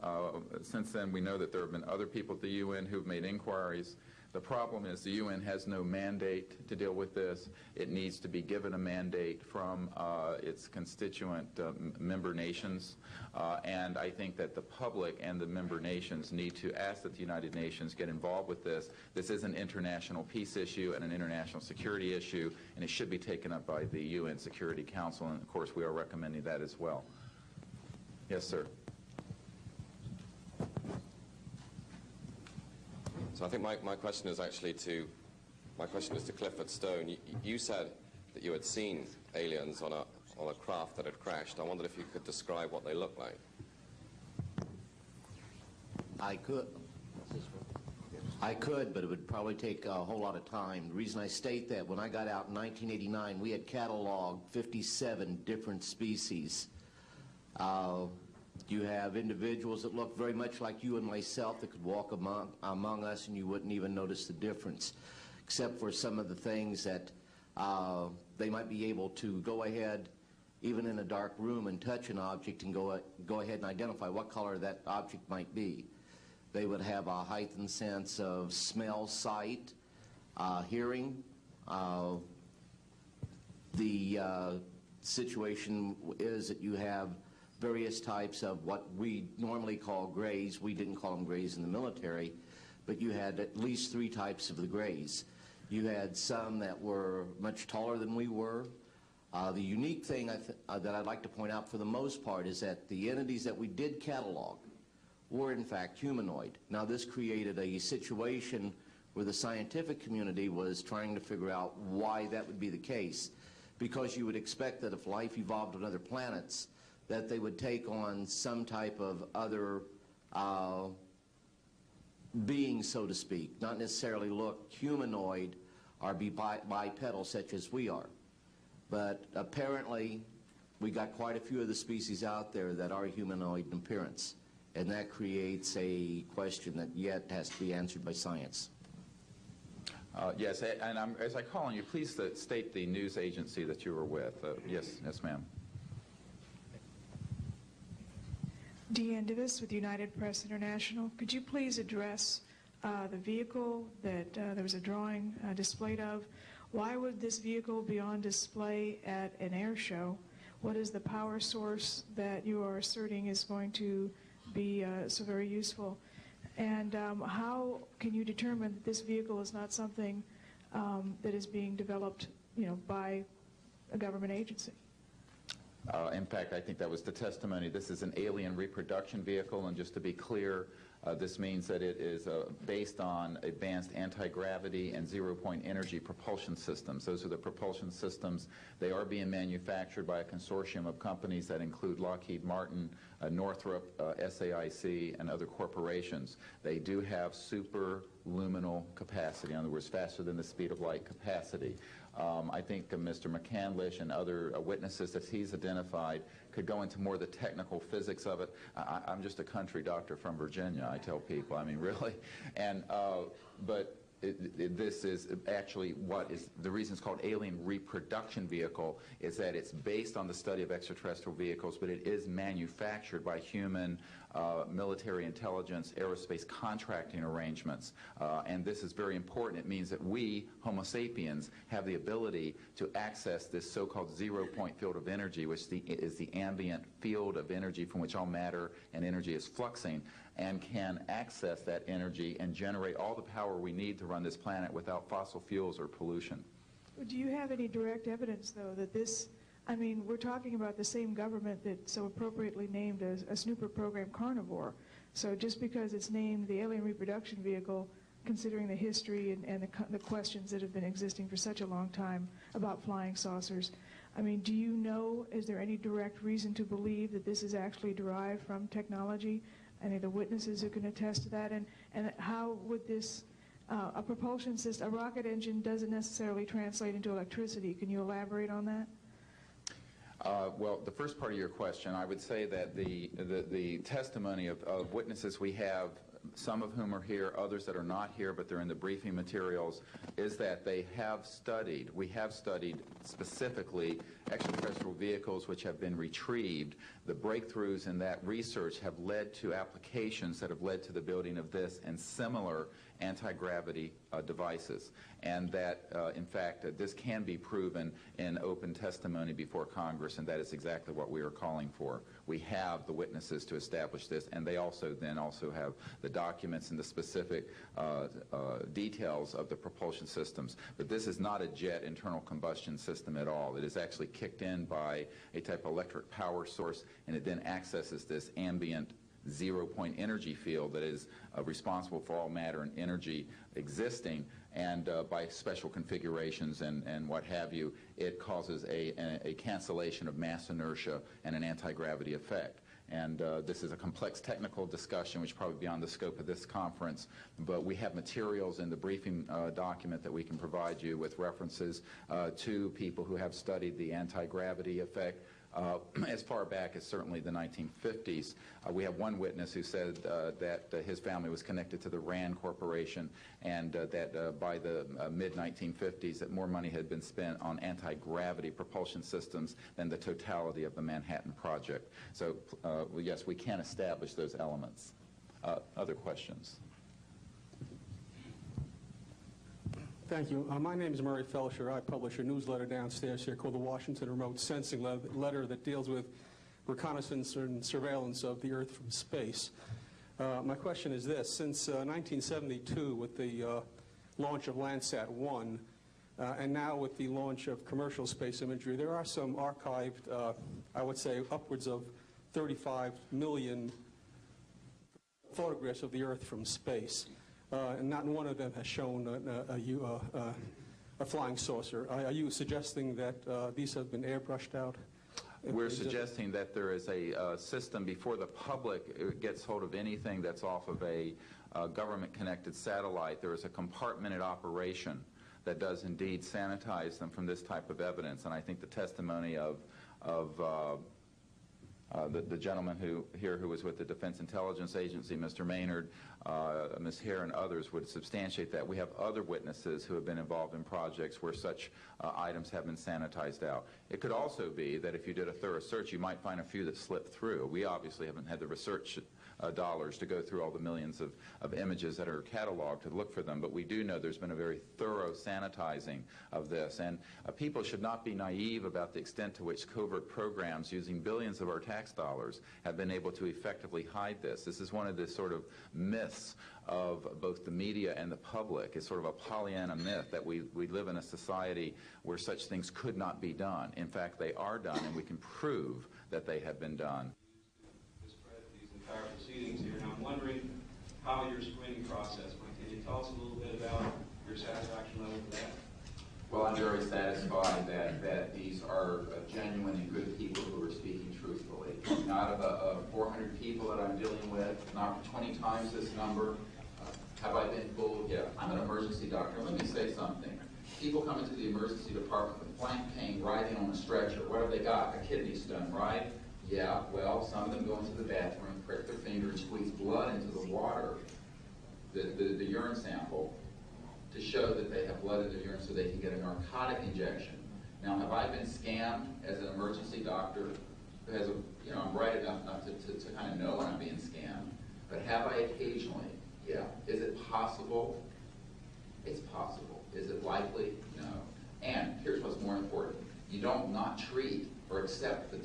B: Since then, we know that there have been other people at the UN who've made inquiries. The problem is the UN has no mandate to deal with this. It needs to be given a mandate from its constituent member nations. And I think that the public and the member nations need to ask that the United Nations get involved with this. This is an international peace issue and an international security issue, and it should be taken up by the UN Security Council, and of course we are recommending that as well. Yes, sir.
V: So I think my question is actually to Clifford Stone. You said that you had seen aliens on a craft that had crashed. I wondered if you could describe what they looked like.
R: I could, but it would probably take a whole lot of time. The reason I state that, when I got out in 1989, we had cataloged 57 different species. You have individuals that look very much like you and myself that could walk among us and you wouldn't even notice the difference, except for some of the things that they might be able to go ahead, even in a dark room, and touch an object and go ahead and identify what color that object might be. They would have a heightened sense of smell, sight, hearing. The situation is that you have various types of what we normally call grays. We didn't call them grays in the military, but you had at least 3 types of the grays. You had some that were much taller than we were. The unique thing that I'd like to point out for the most part is that the entities that we did catalog were in fact humanoid. Now this created a situation where the scientific community was trying to figure out why that would be the case, because you would expect that if life evolved on other planets, that they would take on some type of other being, so to speak, not necessarily look humanoid or be bipedal such as we are. But apparently, we got quite a few of the species out there that are humanoid in appearance, and that creates a question that yet has to be answered by science.
B: Yes, and as I call on you, please state the news agency that you were with. Yes, ma'am.
D: Deanne Divis with United Press International. Could you please address the vehicle that there was a drawing displayed of? Why would this vehicle be on display at an air show? What is the power source that you are asserting is going to be so very useful? And how can you determine that this vehicle is not something that is being developed, by a government agency?
B: In fact, I think that was the testimony. This is an alien reproduction vehicle, and just to be clear, this means that it is based on advanced anti-gravity and zero-point energy propulsion systems. Those are the propulsion systems. They are being manufactured by a consortium of companies that include Lockheed Martin, Northrop, SAIC, and other corporations. They do have superluminal capacity, in other words, faster than the speed of light capacity. I think Mr. McCandlish and other witnesses that he's identified could go into more of the technical physics of it. I'm just a country doctor from Virginia, I tell people. I mean, really. And but this is actually what is the reason it's called alien reproduction vehicle is that it's based on the study of extraterrestrial vehicles, but it is manufactured by human military intelligence, aerospace contracting arrangements. And this is very important. It means that we, Homo sapiens, have the ability to access this so-called zero-point field of energy, which is the ambient field of energy from which all matter and energy is fluxing, and can access that energy and generate all the power we need to run this planet without fossil fuels or pollution.
D: Do you have any direct evidence, though, that this, I mean, we're talking about the same government that so appropriately named a snooper program Carnivore. So just because it's named the alien reproduction vehicle, considering the history and the questions that have been existing for such a long time about flying saucers, I mean, do you know, is there any direct reason to believe that this is actually derived from technology? Any of the witnesses who can attest to that? And how would this, a propulsion system, a rocket engine doesn't necessarily translate into electricity. Can you elaborate on that?
B: Well, the first part of your question, I would say that the testimony of witnesses we have, some of whom are here, others that are not here, but they're in the briefing materials, is that we have studied specifically extraterrestrial vehicles which have been retrieved. The breakthroughs in that research have led to applications that have led to the building of this and similar anti-gravity devices. And that, in fact, this can be proven in open testimony before Congress, and that is exactly what we are calling for. We have the witnesses to establish this, and they also have the documents and the specific details of the propulsion systems. But this is not a jet internal combustion system at all. It is actually kicked in by a type of electric power source, and it then accesses this ambient zero-point energy field that is responsible for all matter and energy existing, and by special configurations and what have you, it causes a cancellation of mass inertia and an anti-gravity effect. And this is a complex technical discussion which is probably beyond the scope of this conference, but we have materials in the briefing document that we can provide you with references to people who have studied the anti-gravity effect as far back as certainly the 1950s. We have one witness who said that his family was connected to the RAND Corporation, and that by the mid-1950s that more money had been spent on anti-gravity propulsion systems than the totality of the Manhattan Project. So yes, we can establish those elements. Other questions?
E: Thank you. My name is Murray Felsher. I publish a newsletter downstairs here called the Washington Remote Sensing Letter that deals with reconnaissance and surveillance of the Earth from space. My question is this. Since 1972, with the launch of Landsat-1, and now with the launch of commercial space imagery, there are some archived, I would say, upwards of 35 million photographs of the Earth from space. And not one of them has shown a flying saucer. Are you suggesting that these have been airbrushed out?
B: We're suggesting that there is a system before the public gets hold of anything that's off of a government-connected satellite. There is a compartmented operation that does indeed sanitize them from this type of evidence. And I think the testimony of the gentleman who was with the Defense Intelligence Agency, Mr. Maynard, Ms. Hare, and others would substantiate that. We have other witnesses who have been involved in projects where such items have been sanitized out. It could also be that if you did a thorough search, you might find a few that slipped through. We obviously haven't had the research dollars to go through all the millions of images that are cataloged to look for them, but we do know there's been a very thorough sanitizing of this. And people should not be naive about the extent to which covert programs using billions of our tax dollars have been able to effectively hide this. This is one of the sort of myths of both the media and the public. It's sort of a Pollyanna myth that we live in a society where such things could not be done. In fact, they are done, and we can prove that they have been done.
F: Proceedings here, and I'm wondering how your screening process went. Can you tell us a little bit about your satisfaction level with that?
B: Well, I'm very satisfied that these are genuine and good people who are speaking truthfully. Out of 400 people that I'm dealing with, not 20 times this number, have I been fooled? Yeah. I'm an emergency doctor. Let me say something. People come into the emergency department with flank pain, riding on a stretcher. What have they got? A kidney stone, right? Yeah, well, some of them go into the bathroom, prick their finger, and squeeze blood into the water, the urine sample, to show that they have blood in their urine so they can get a narcotic injection. Now, have I been scammed as an emergency doctor who has I'm bright enough to kind of know when I'm being scammed, but have I occasionally? Yeah. Is it possible? It's possible. Is it likely? No. And here's what's more important. You don't not treat or accept the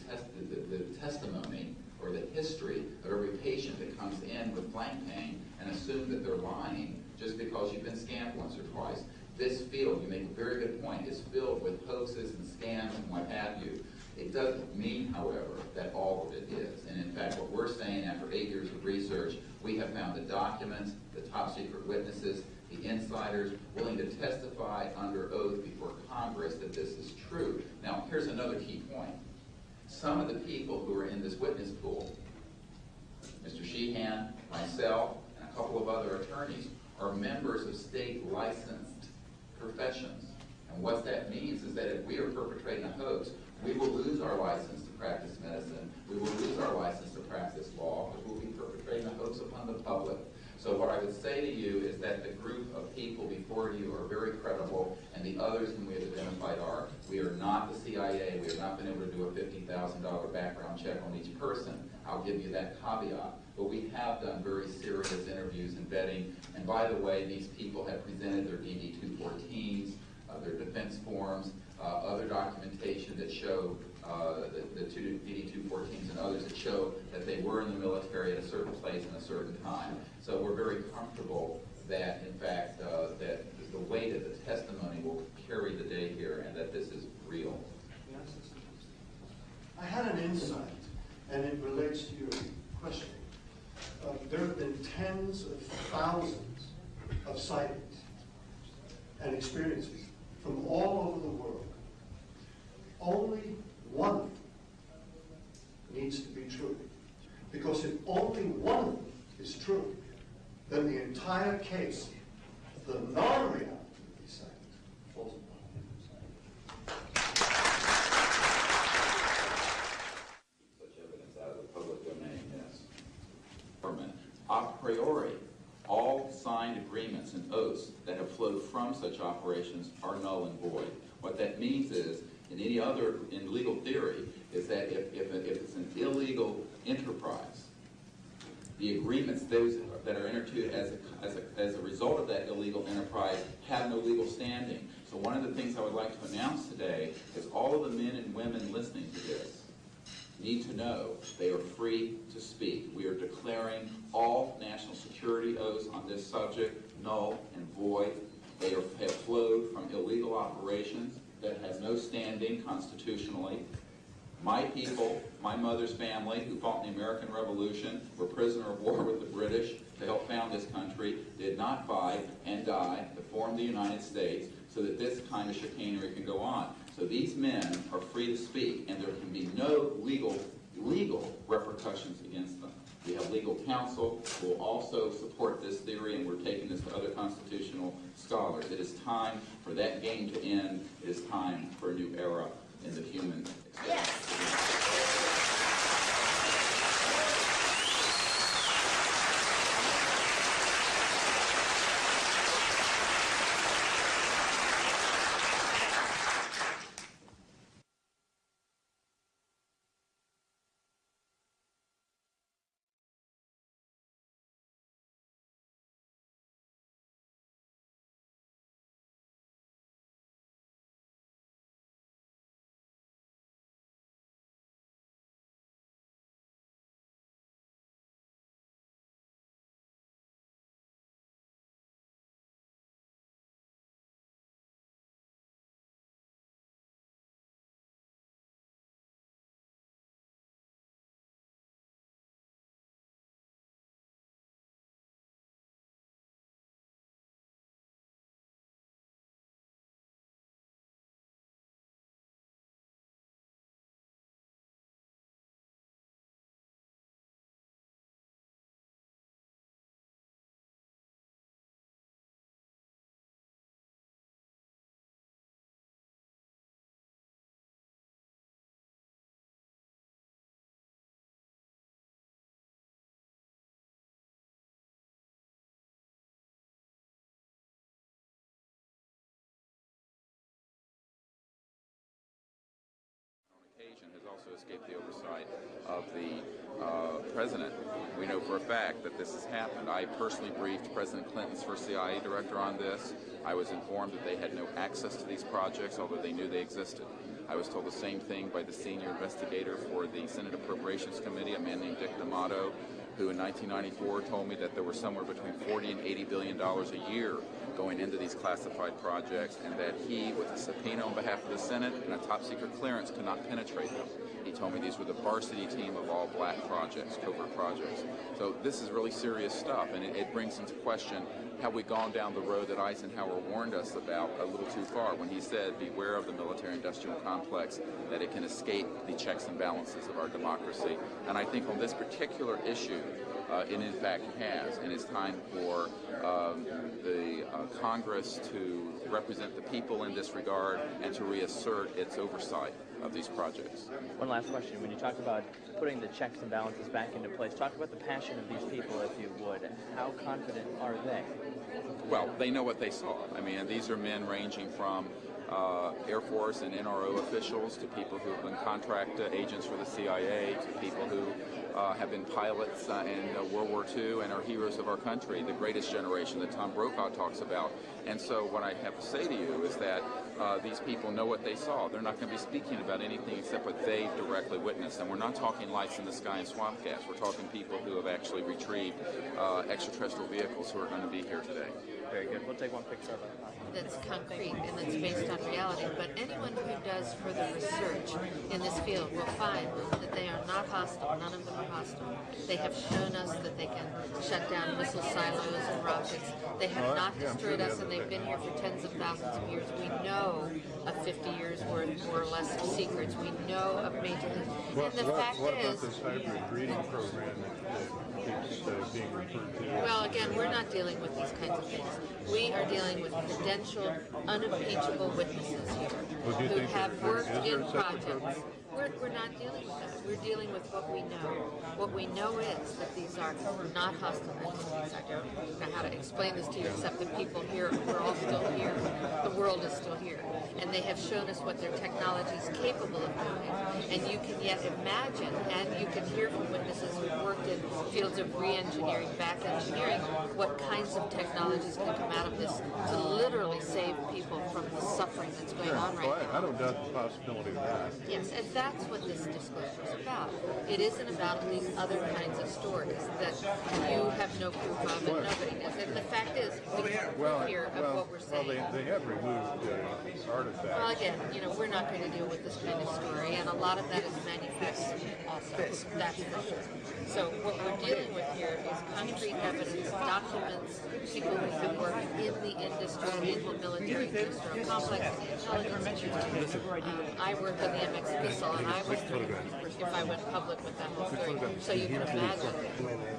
B: testimony or the history of every patient that comes in with flank pain and assume that they're lying just because you've been scammed once or twice. This field, you make a very good point, is filled with hoaxes and scams and what have you. It doesn't mean, however, that all of it is. And in fact, what we're saying after 8 years of research, we have found the documents, the top secret witnesses, the insiders willing to testify under oath before Congress that this is true. Now, here's another key point. Some of the people who are in this witness pool, Mr. Sheehan, myself, and a couple of other attorneys, are members of state licensed professions. And what that means is that if we are perpetrating a hoax, we will lose our license to practice medicine, we will lose our license to practice law, because we'll be perpetrating a hoax upon the public. So what I would say to you is that the group of people before you are very credible, and the others whom we have identified are. We are not the CIA. We have not been able to do a $50,000 background check on each person. I'll give you that caveat. But we have done very serious interviews and vetting. And by the way, these people have presented their DD-214s, their defense forms, other documentation that show the DD-214s and others that show that they were in the military at a certain place and a certain time. So we're very comfortable that, in fact, that the weight of the testimony will carry the day here and that this is real.
G: I had an insight, and it relates to your question. There have been tens of thousands of sightings and experiences from all over the world. Only one of them needs to be true. Because if only one of them is true, then the entire case, the non-reality of these sightings, falls apart.
B: Such evidence out of the public domain, yes. A priori, all signed agreements and oaths that have flowed from such operations are null and void. What that means is, in legal theory, is that if it's an illegal enterprise, the agreements, those that are entered into as a result of that illegal enterprise, have no legal standing. So one of the things I would like to announce today is all of the men and women listening to this need to know they are free to speak. We are declaring all national security oaths on this subject null and void. They have flowed from illegal operations that has no standing constitutionally. My people, my mother's family, who fought in the American Revolution, were prisoner of war with the British to help found this country, did not fight and die to form the United States so that this kind of chicanery can go on. So these men are free to speak, and there can be no legal repercussions against them. We have legal counsel who will also support this theory, and we're taking this to other constitutional scholars. It is time for that game to end. It is time for a new era in the human experience. Has also escaped the oversight of the president. We know for a fact that this has happened. I personally briefed President Clinton's first CIA director on this. I was informed that they had no access to these projects, although they knew they existed. I was told the same thing by the senior investigator for the Senate Appropriations Committee, a man named Dick D'Amato, who in 1994 told me that there were somewhere between $40 and $80 billion a year going into these classified projects, and that he, with a subpoena on behalf of the Senate and a top-secret clearance, could not penetrate them. He told me these were the varsity team of all black projects, covert projects. So this is really serious stuff, and it brings into question, have we gone down the road that Eisenhower warned us about a little too far when he said, beware of the military-industrial complex, that it can escape the checks and balances of our democracy. And I think on this particular issue, it in fact has, and it's time for the Congress to represent the people in this regard and to reassert its oversight of these projects.
H: One last question. When you talk about putting the checks and balances back into place, talk about the passion of these people, if you would. How confident are they?
B: Well, they know what they saw. I mean, these are men ranging from Air Force and NRO officials to people who have been contract agents for the CIA to people who have been pilots in World War II and are heroes of our country, the greatest generation that Tom Brokaw talks about. And so what I have to say to you is that these people know what they saw. They're not going to be speaking about anything except what they directly witnessed. And we're not talking lights in the sky and swamp gas. We're talking people who have actually retrieved extraterrestrial vehicles who are going to be here today.
H: Very good. We'll take one picture of it.
I: That's concrete and that's based on reality, but anyone who does further research in this field will find that they are not hostile. None of them are hostile. They have shown us that they can shut down missile silos and rockets. They have not destroyed us, and they've been here for tens of thousands of years. We know of 50 years worth, more or less, of secrets. We know of major things. And the fact
J: what about
I: is,
J: this hybrid breeding program that keeps being referred to?
I: well, again, we're not dealing with these kinds of things. We are dealing with credentialed, unimpeachable witnesses here who have worked in projects. We're not dealing with that. We're dealing with what we know. What we know is that these are not hostile entities. I don't know how to explain this to you except that people here, we're all still here. The world is still here. And they have shown us what their technology is capable of doing. And you can yet imagine, and you can hear from witnesses who've worked in fields of re-engineering, back engineering, what kinds of technologies can come out of this to literally save people from the suffering that's going on right now.
J: I don't doubt the possibility of that.
I: Yes, and that's what this disclosure is about. It isn't about these other kinds of stories that you have no proof of and nobody does. And the fact is, we have proof here of what we're saying.
J: Well, they have removed artifacts.
I: Well, again, we're not going to deal with this kind of story, and a lot of that is manufactured also. That's for sure. So what we're dealing with here is concrete evidence, documents, people who have worked in the industry, naval military industrial complex, intelligence industry. I worked on the MX Pistol, and I was if I went public with that whole thing. So you can imagine